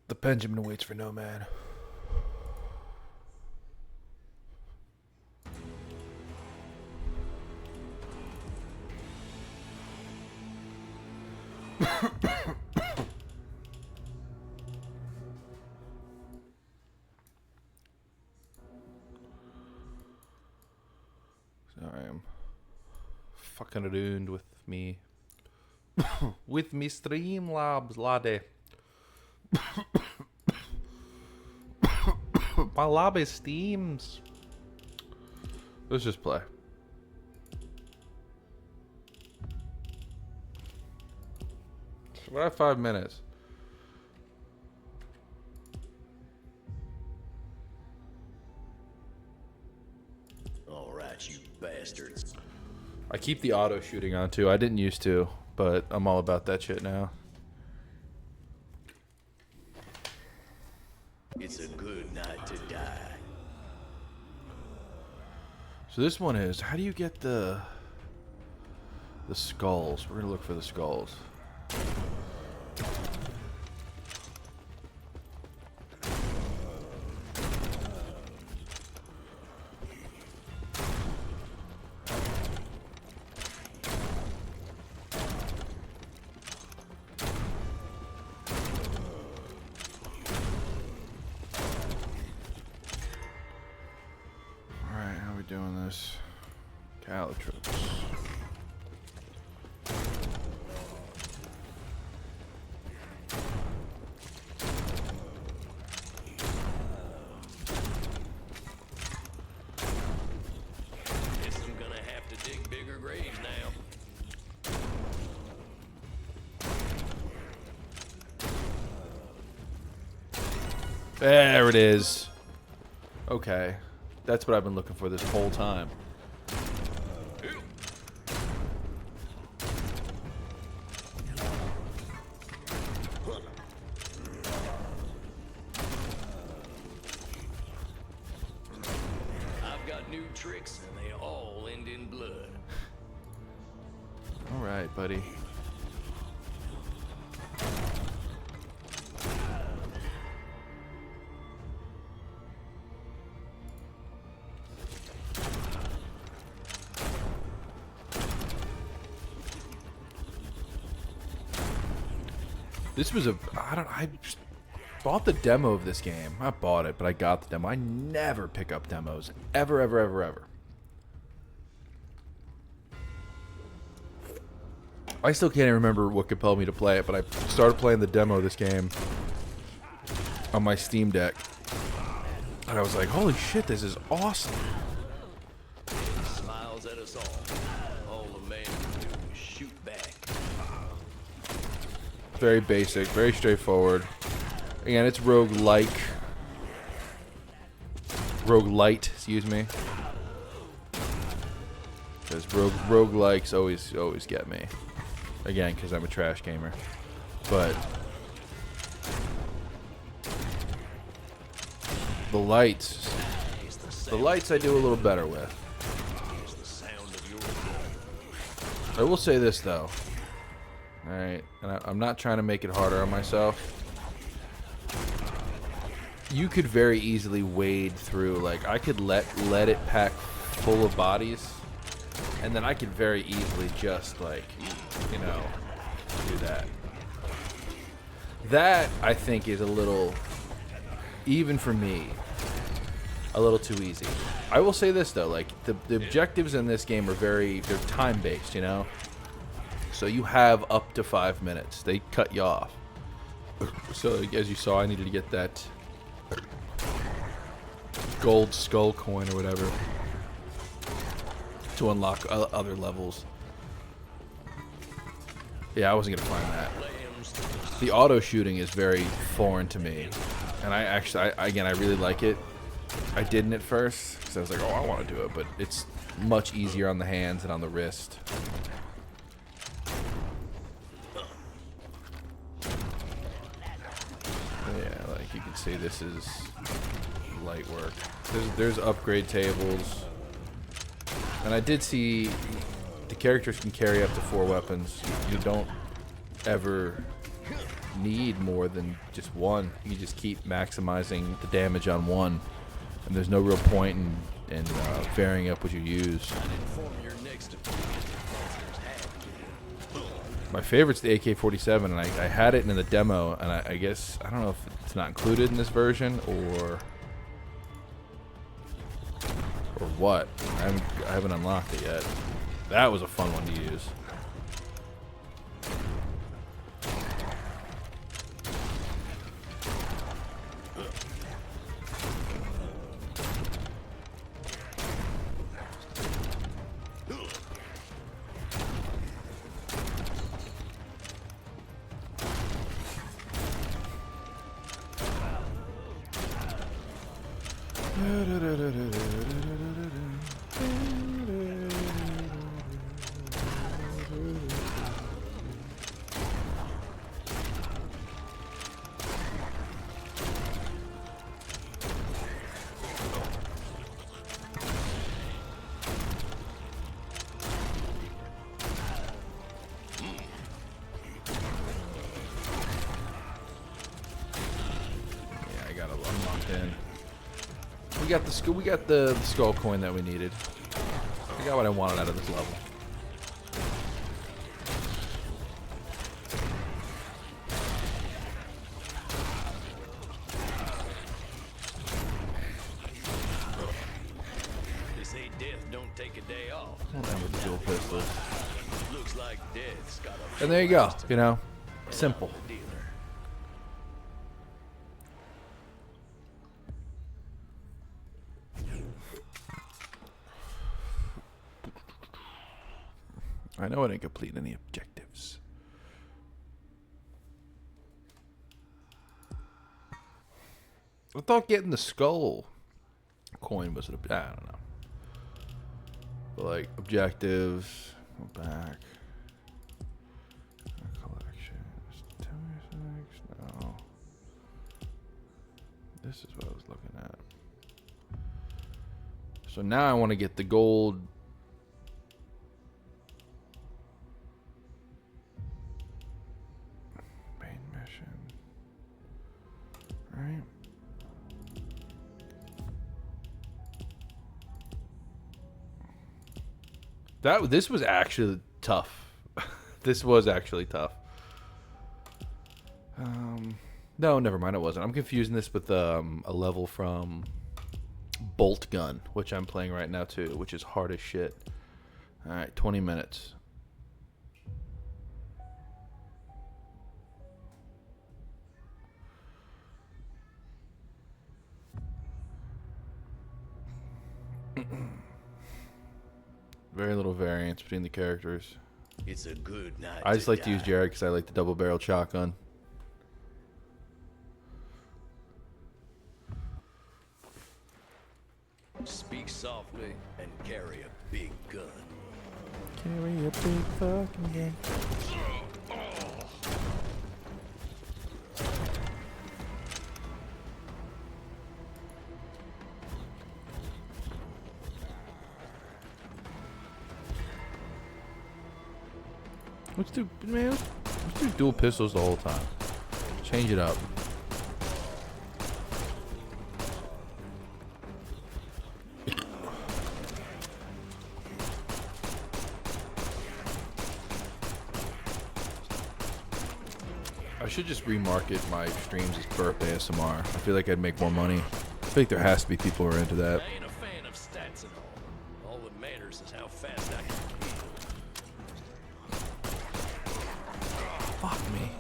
The Benjamin waits for no man. Sorry, I'm fucking around with me. With me Streamlabs, laddie. My lobby steams. Let's just play. We're at 5 minutes. All right, you bastards. I keep the auto shooting on too. I didn't used to, but I'm all about that shit now. It's a good night to die. So this one is, how do you get the skulls? We're gonna look for the skulls. Alright, how are we doing this? Caltrops. Guess I'm gonna have to dig bigger graves now. There it is. Okay. That's what I've been looking for this whole time. I've got new tricks and they all end in blood. Alright, buddy. This was I bought the demo of this game. I bought it, but I got the demo. I never pick up demos. Ever, ever, ever, ever. I still can't even remember what compelled me to play it, but I started playing the demo of this game on my Steam Deck. And I was like, holy shit, this is awesome. Smiles at us all. All the man can do is shoot back. Very basic, very straightforward. Again, it's roguelike. Roguelite, excuse me. Because roguelikes always get me. Again, because I'm a trash gamer. But the lights I do a little better with. I will say this though. Alright, and I'm not trying to make it harder on myself. You could very easily wade through, like, I could let it pack full of bodies, and then I could very easily just, like, you know, do that. That, I think, is a little, even for me, a little too easy. I will say this, though, like, the objectives in this game are they're time-based, you know? So you have up to 5 minutes. They cut you off. So, as you saw, I needed to get that gold skull coin or whatever to unlock other levels. Yeah, I wasn't gonna find that. The auto shooting is very foreign to me, and I really like it. I didn't at first because I was like, oh, I want to do it, but it's much easier on the hands and on the wrist. Yeah, like you can see, this is light work. There's upgrade tables, and I did see the characters can carry up to 4 weapons. You don't ever need more than just one. You just keep maximizing the damage on one, and there's no real point in varying up what you use. My favorite's the AK-47, and I had it in the demo, and I guess, I don't know if it's not included in this version, or what. I haven't unlocked it yet. That was a fun one to use. We got the skull coin that we needed. I got what I wanted out of this level. They say death don't take a day off. With the dual pistols. Looks like death's got a And there you go. You know, simple. dealer. I know I didn't complete any objectives. I thought getting the skull coin was an I don't know. But like objectives, go back. Collections. Tell me next. No. This is what I was looking at. So now I want to get the gold. Main mission. Right? This was actually tough. This was actually tough. No, never mind. It wasn't. I'm confusing this with a level from Bolt Gun, which I'm playing right now too, which is hard as shit. All right, 20 minutes. Very little variance between the characters. It's a good night. I just like to use Jared because I like the double-barreled shotgun. Speak softly and carry a big gun. Carry a big fucking gun. Let's do, man. Let's do dual pistols the whole time. Change it up. I should just remarket my streams as burp ASMR. I feel like I'd make more money. I think there has to be people who are into that. I ain't a fan of stats at all. All that matters is how fast I can kill. Fuck me.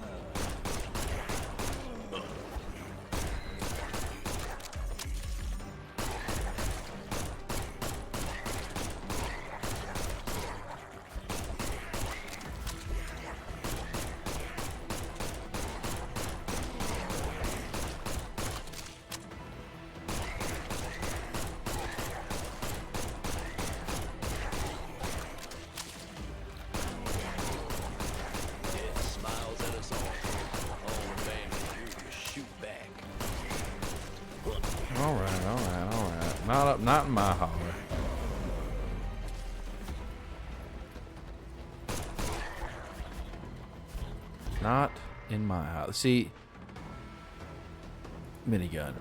Death smiles at us all. All the man can do is shoot back. All right. Not in my holler. Not in my house. See, minigun.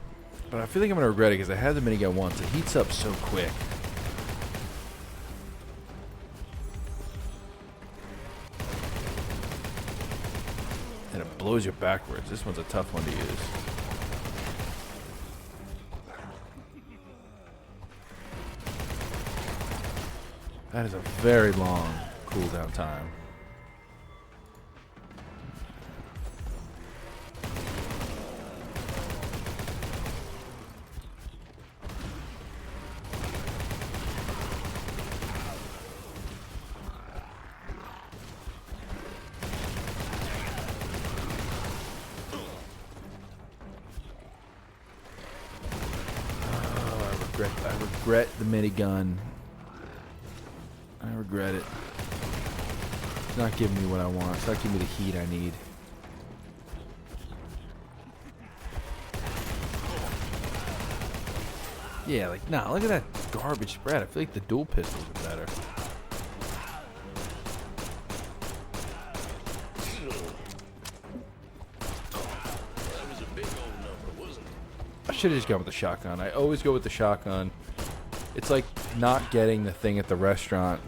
But I feel like I'm gonna regret it because I had the minigun once. It heats up so quick. And it blows you backwards. This one's a tough one to use. That is a very long cooldown time. I regret the minigun. I regret it. It's not giving me what I want. It's not giving me the heat I need. Yeah, like, nah, look at that garbage spread. I feel like the dual pistols are better. That was a big old number, wasn't it? I should have just gone with the shotgun. I always go with the shotgun. It's like not getting the thing at the restaurant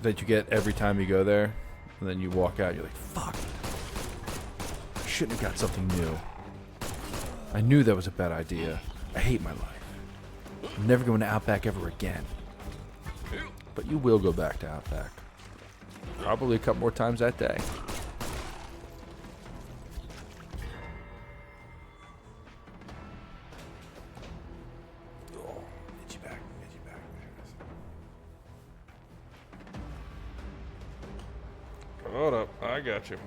that you get every time you go there, and then you walk out, you're like, fuck. I shouldn't have got something new. I knew that was a bad idea. I hate my life. I'm never going to Outback ever again. But you will go back to Outback. Probably a couple more times that day. Hold up, I got you.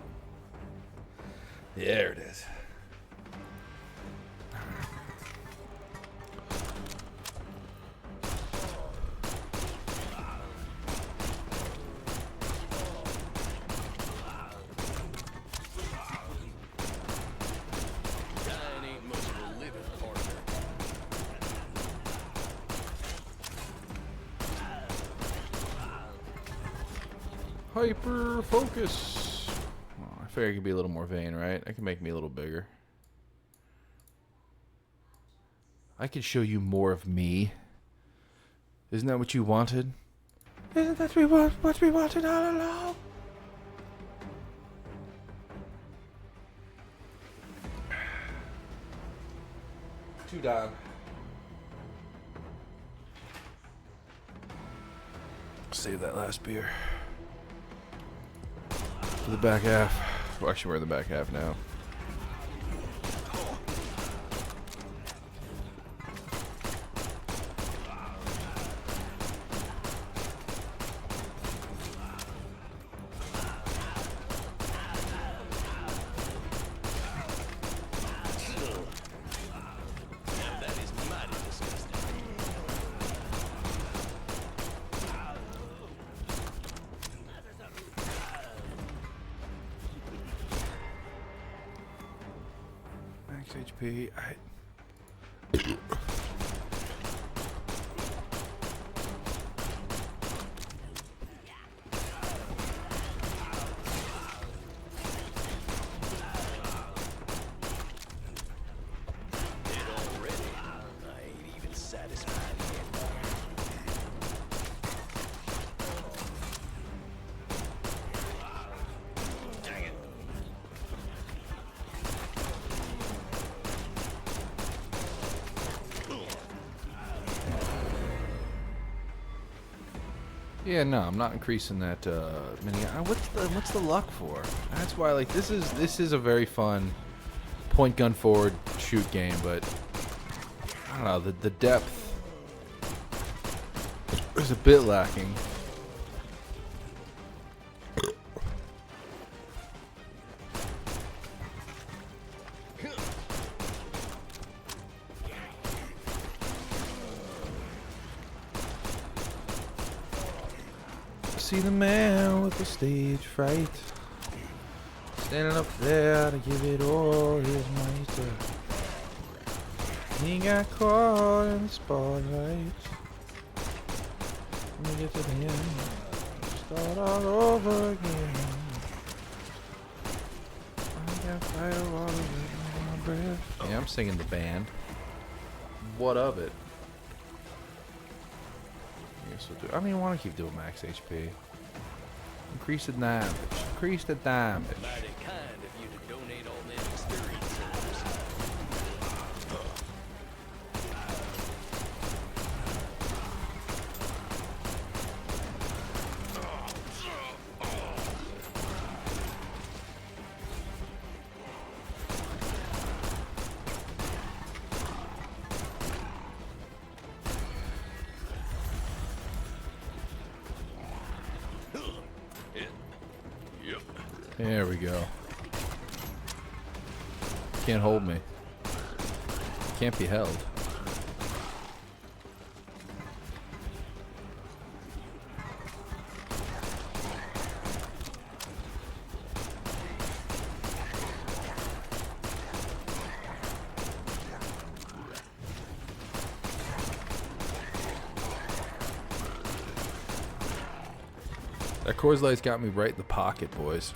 There it is. Dying ain't much of a living, partner. Hyper focus. Well, I figure I could be a little more vain, right? I can make me a little bigger. I can show you more of me. Isn't that what you wanted? Isn't that what we wanted all along? Two down. Save that last beer. For the back half. Well, actually, we're in the back half now. Now that is mighty disgusting. Max HP. Dead already. I ain't even satisfied yet. Dang it. Yeah, no, I'm not increasing that mini. What's the luck for? That's why, like, this is a very fun point gun forward shoot game, but I don't know, the depth is a bit lacking. See the man with the stage fright, standing up there to give it all his might. He got caught in the spotlight. Let me get to the end, start all over again. I got fire water in my breath. Yeah, I'm singing the band. What of it? I don't even want to keep doing max HP. Increase the damage. Increase the damage. Mighty kind of you to donate all them experience centers. There we go. Can't hold me. Can't be held. That Coors Light's got me right in the pocket, boys.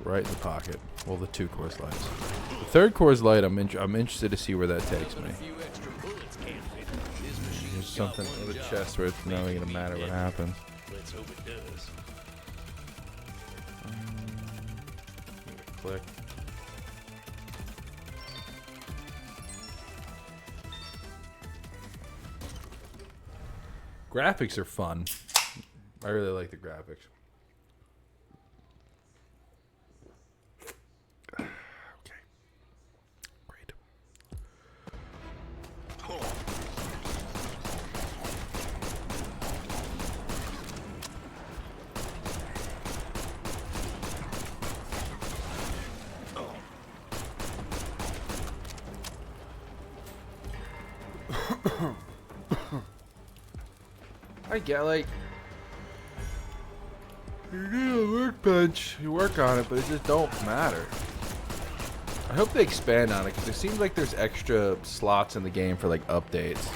Right in the pocket. Well, the 2 Coors Lights. The 3rd Coors Light, I'm interested to see where that takes me. There's something in the chest where it's not going to matter what happens. Let's hope it does. Click. Graphics are fun. I really like the graphics. Okay. Great. I get like you do a workbench, you work on it, but it just don't matter. I hope they expand on it because it seems like there's extra slots in the game for like updates.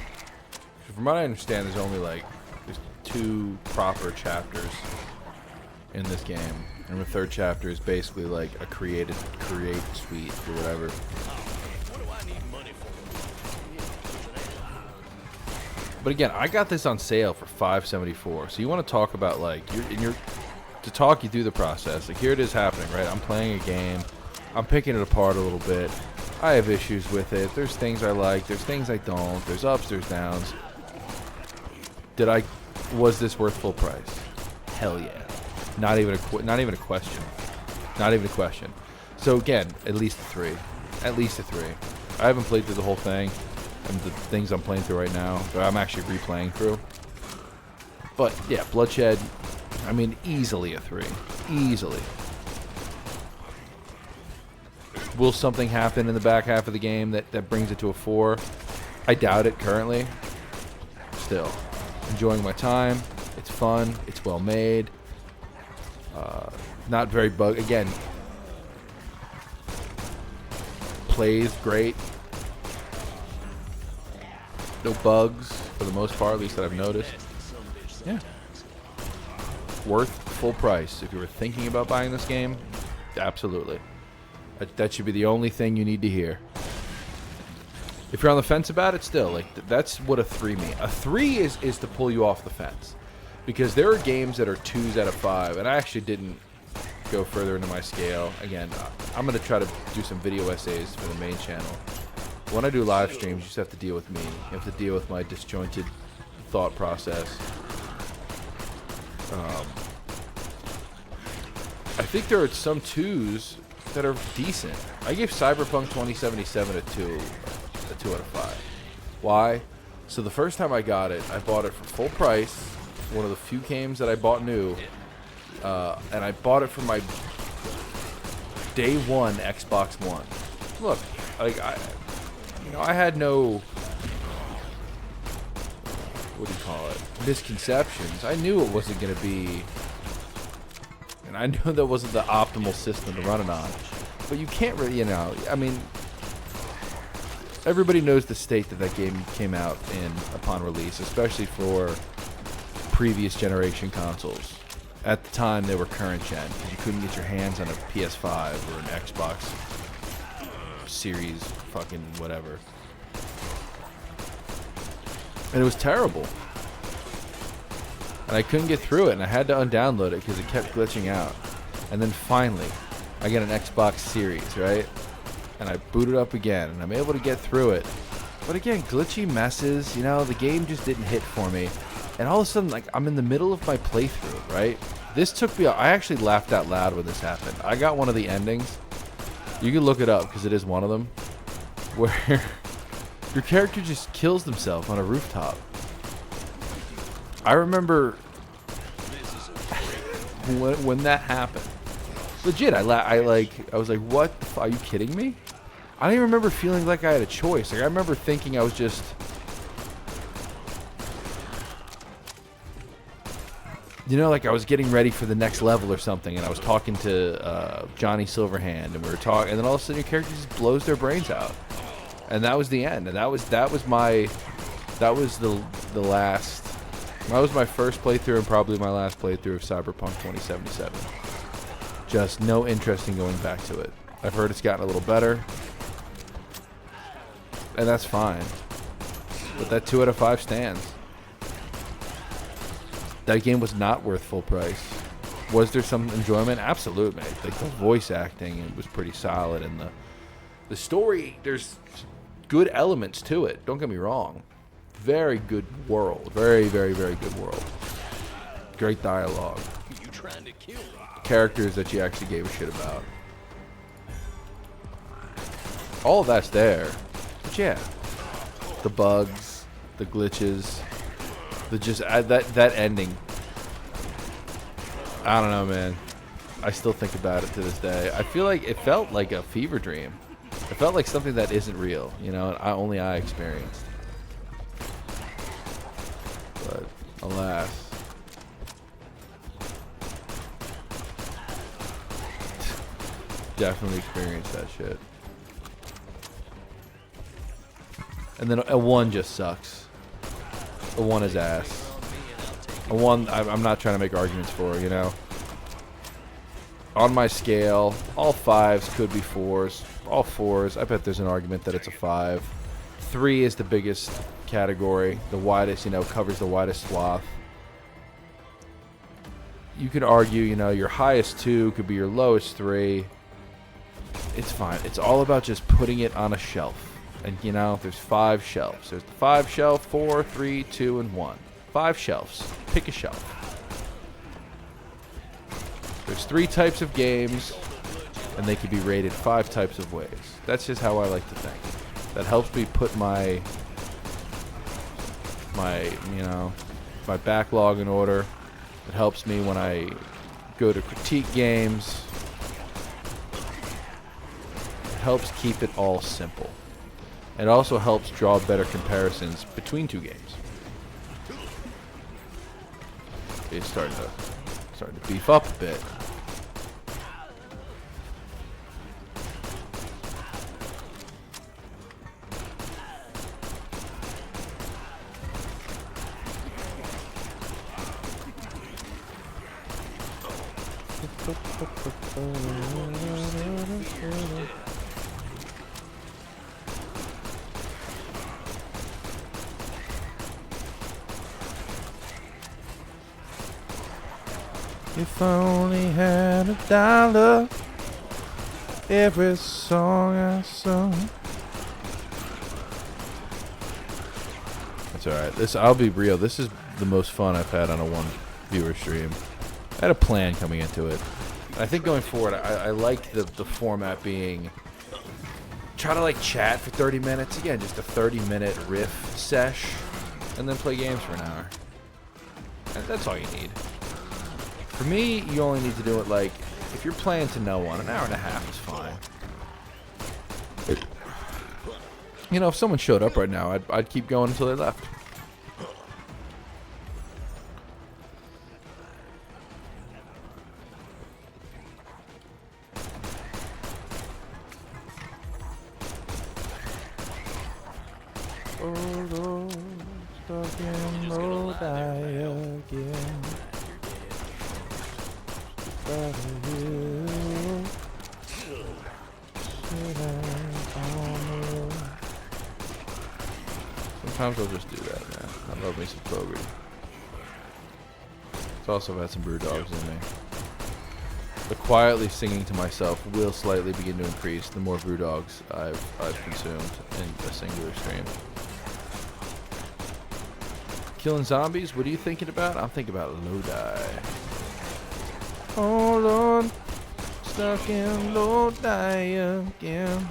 From what I understand, there's only like there's 2 proper chapters in this game, and the 3rd chapter is basically like a create suite or whatever. What do I need money for? But again, I got this on sale for $5.74. So you want to talk about like to talk you through the process. Like here it is happening, right? I'm playing a game. I'm picking it apart a little bit. I have issues with it. There's things I like. There's things I don't. There's ups. There's downs. Was this worth full price? Hell yeah. Not even a question. Not even a question. So again, at least a 3. At least a 3. I haven't played through the whole thing. And the things I'm playing through right now, that I'm actually replaying through. But yeah, Bloodshed, I mean, easily a 3. Easily. Will something happen in the back half of the game that brings it to a 4? I doubt it currently. Still, enjoying my time. It's fun. It's well made. Not very bug. Again, plays great. No bugs for the most part, at least that I've noticed. Yeah. Worth full price. If you were thinking about buying this game, absolutely. That should be the only thing you need to hear. If you're on the fence about it, still, like that's what a 3 means. A 3 is to pull you off the fence, because there are games that are 2s out of 5, and I actually didn't go further into my scale. Again, I'm gonna try to do some video essays for the main channel. When I do live streams, you just have to deal with me. You have to deal with my disjointed thought process. I think there are some 2s that are decent. I gave Cyberpunk 2077 a 2 out of 5. Why? So the first time I got it, I bought it for full price. One of the few games that I bought new. And I bought it for my day 1 Xbox One. Look, like I had no, what do you call it, misconceptions. I knew it wasn't going to be, and I knew that wasn't the optimal system to run it on. But you can't really, I mean, everybody knows the state that game came out in upon release, especially for previous generation consoles. At the time, they were current gen, because you couldn't get your hands on a PS5 or an Xbox Series fucking whatever. And it was terrible. and I couldn't get through it, and I had to undownload it because it kept glitching out. And then finally, I get an Xbox Series, right? And I boot it up again, and I'm able to get through it. But again, glitchy messes, you know, the game just didn't hit for me. And all of a sudden, like, I'm in the middle of my playthrough, right? This took me, I actually laughed out loud when this happened. I got one of the endings. You can look it up because it is one of them. Where your character just kills themselves on a rooftop. I remember when that happened. Legit, I was like, what the fuck? Are you kidding me? I don't even remember feeling like I had a choice. Like, I remember thinking I was just... You know, like I was getting ready for the next level or something, and I was talking to Johnny Silverhand, and we were talking, and then all of a sudden your character just blows their brains out. And that was the end. And that was the last... That was my first playthrough and probably my last playthrough of Cyberpunk 2077. Just no interest in going back to it. I've heard it's gotten a little better. And that's fine. But that 2 out of 5 stands. That game was not worth full price. Was there some enjoyment? Absolutely. Like the voice acting, it was pretty solid. And the story, there's good elements to it. Don't get me wrong. Very good world. Very, very, very good world. Great dialogue. You trying to kill me? Characters that you actually gave a shit about. All of that's there. But yeah. The bugs, the glitches, that ending. I don't know, man. I still think about it to this day. I feel like it felt like a fever dream. It felt like something that isn't real, you know, and only I experienced. But alas. Definitely experienced that shit. And then a 1 just sucks. A 1 is ass. A 1, I'm not trying to make arguments for, you know. On my scale, all 5s could be 4s. All 4s, I bet there's an argument that it's a 5. 3 is the biggest category. The widest, you know, covers the widest swath. You could argue, you know, your highest 2 could be your lowest 3. It's fine. It's all about just putting it on a shelf. And, you know, there's 5 shelves. There's the 5 shelf, 4, 3, 2, and 1. 5 shelves. Pick a shelf. There's 3 types of games, and they can be rated 5 types of ways. That's just how I like to think. That helps me put my backlog in order. It helps me when I go to critique games. It helps keep it all simple. It also helps draw better comparisons between 2 games. It's starting to beef up a bit. If I only had $1, every song I sung. That's alright. I'll be real. This is the most fun I've had on a 1 viewer stream. I had a plan coming into it. I think going forward, I like the format being try to like chat for 30 minutes. Again, just a 30-minute riff sesh, and then play games for an hour. And that's all you need. For me, you only need to do it like, if you're playing to no one, an hour and a half is fine. You know, if someone showed up right now, I'd keep going until they left. Oh, stuck in Lodi again. Sometimes I'll just do that, man. I love me some Fogarty. It's also had some brew dogs in me. But quietly singing to myself will slightly begin to increase the more brew dogs I've consumed in a singular stream. Killing zombies? What are you thinking about? I'm thinking about Lodi. Hold on. Stuck in Lodi again.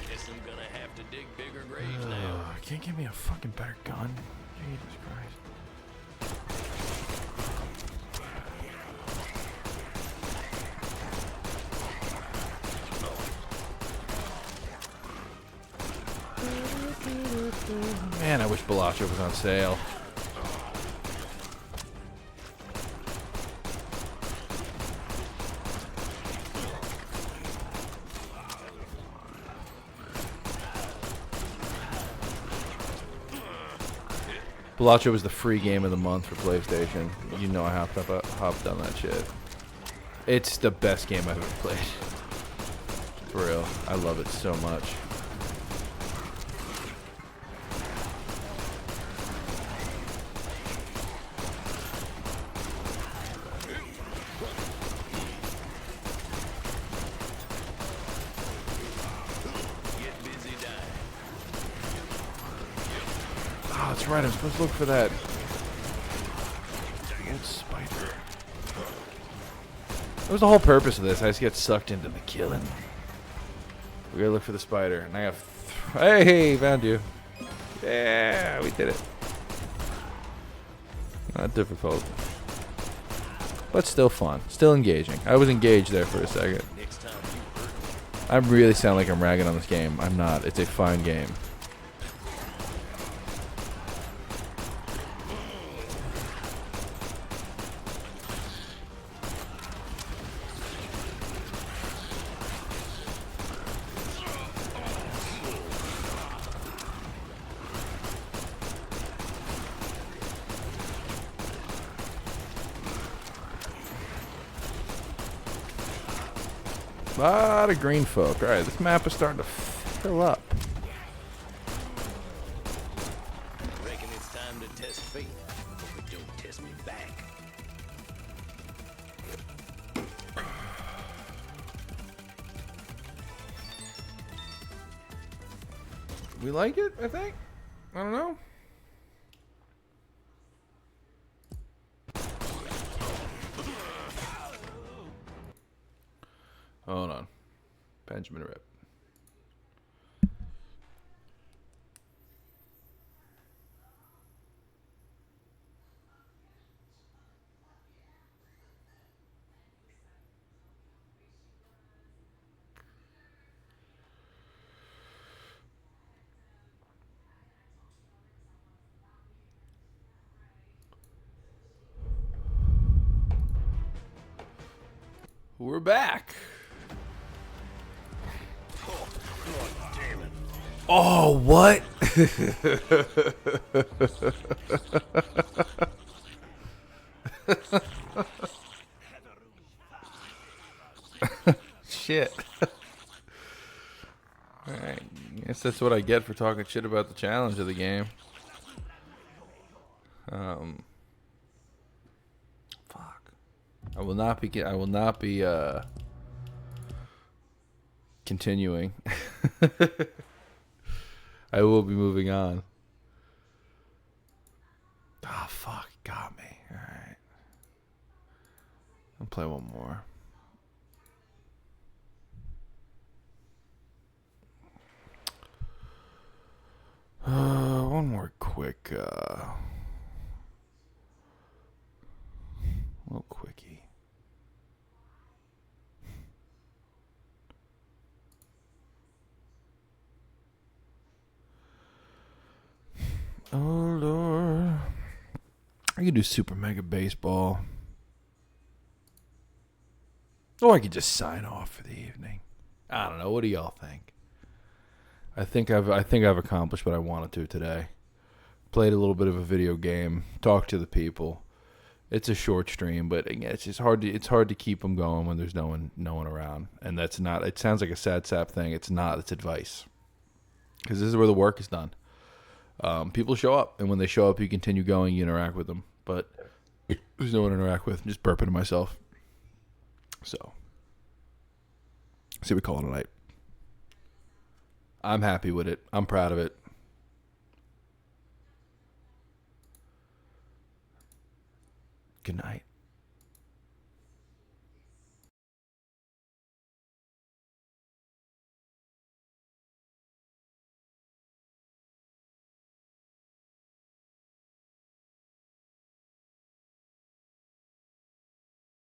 Guess I'm gonna have to dig bigger graves now. Can't give me a fucking better gun. Jesus Christ. Man, I wish Balacho was on sale. Balacho was the free game of the month for PlayStation. You know I hopped on that shit. It's the best game I've ever played. For real. I love it so much. Oh, that's right. I'm supposed to look for that old spider. That was the whole purpose of this. I just get sucked into the killing. We gotta look for the spider. And I got... Hey, found you. Yeah, we did it. Not difficult. But still fun. Still engaging. I was engaged there for a second. I really sound like I'm ragging on this game. I'm not. It's a fine game. A lot of green folk. Alright, this map is starting to fill up. Reckon it's time to test fate, but don't test me back. We like it, I think. I don't know. Hold on. Benjamin Rip. We're back. Oh, what? Shit. Alright, guess that's what I get for talking shit about the challenge of the game. Fuck. I will not be continuing. I will be moving on. Ah, fuck. Got me. Alright. I'll play one more. One more quick, little quickie. Oh, Lord. I could do Super Mega Baseball. Or I could just sign off for the evening. I don't know. What do y'all think? I think I've accomplished what I wanted to today. Played a little bit of a video game. Talked to the people. It's a short stream, but again, it's just hard to keep them going when there's no one around. And that's not. It sounds like a sad sap thing. It's not. It's advice. Because this is where the work is done. People show up, and when they show up, you continue going, you interact with them. But there's no one to interact with. I'm just burping to myself. So, see, we call it a night. I'm happy with it. I'm proud of it. Good night.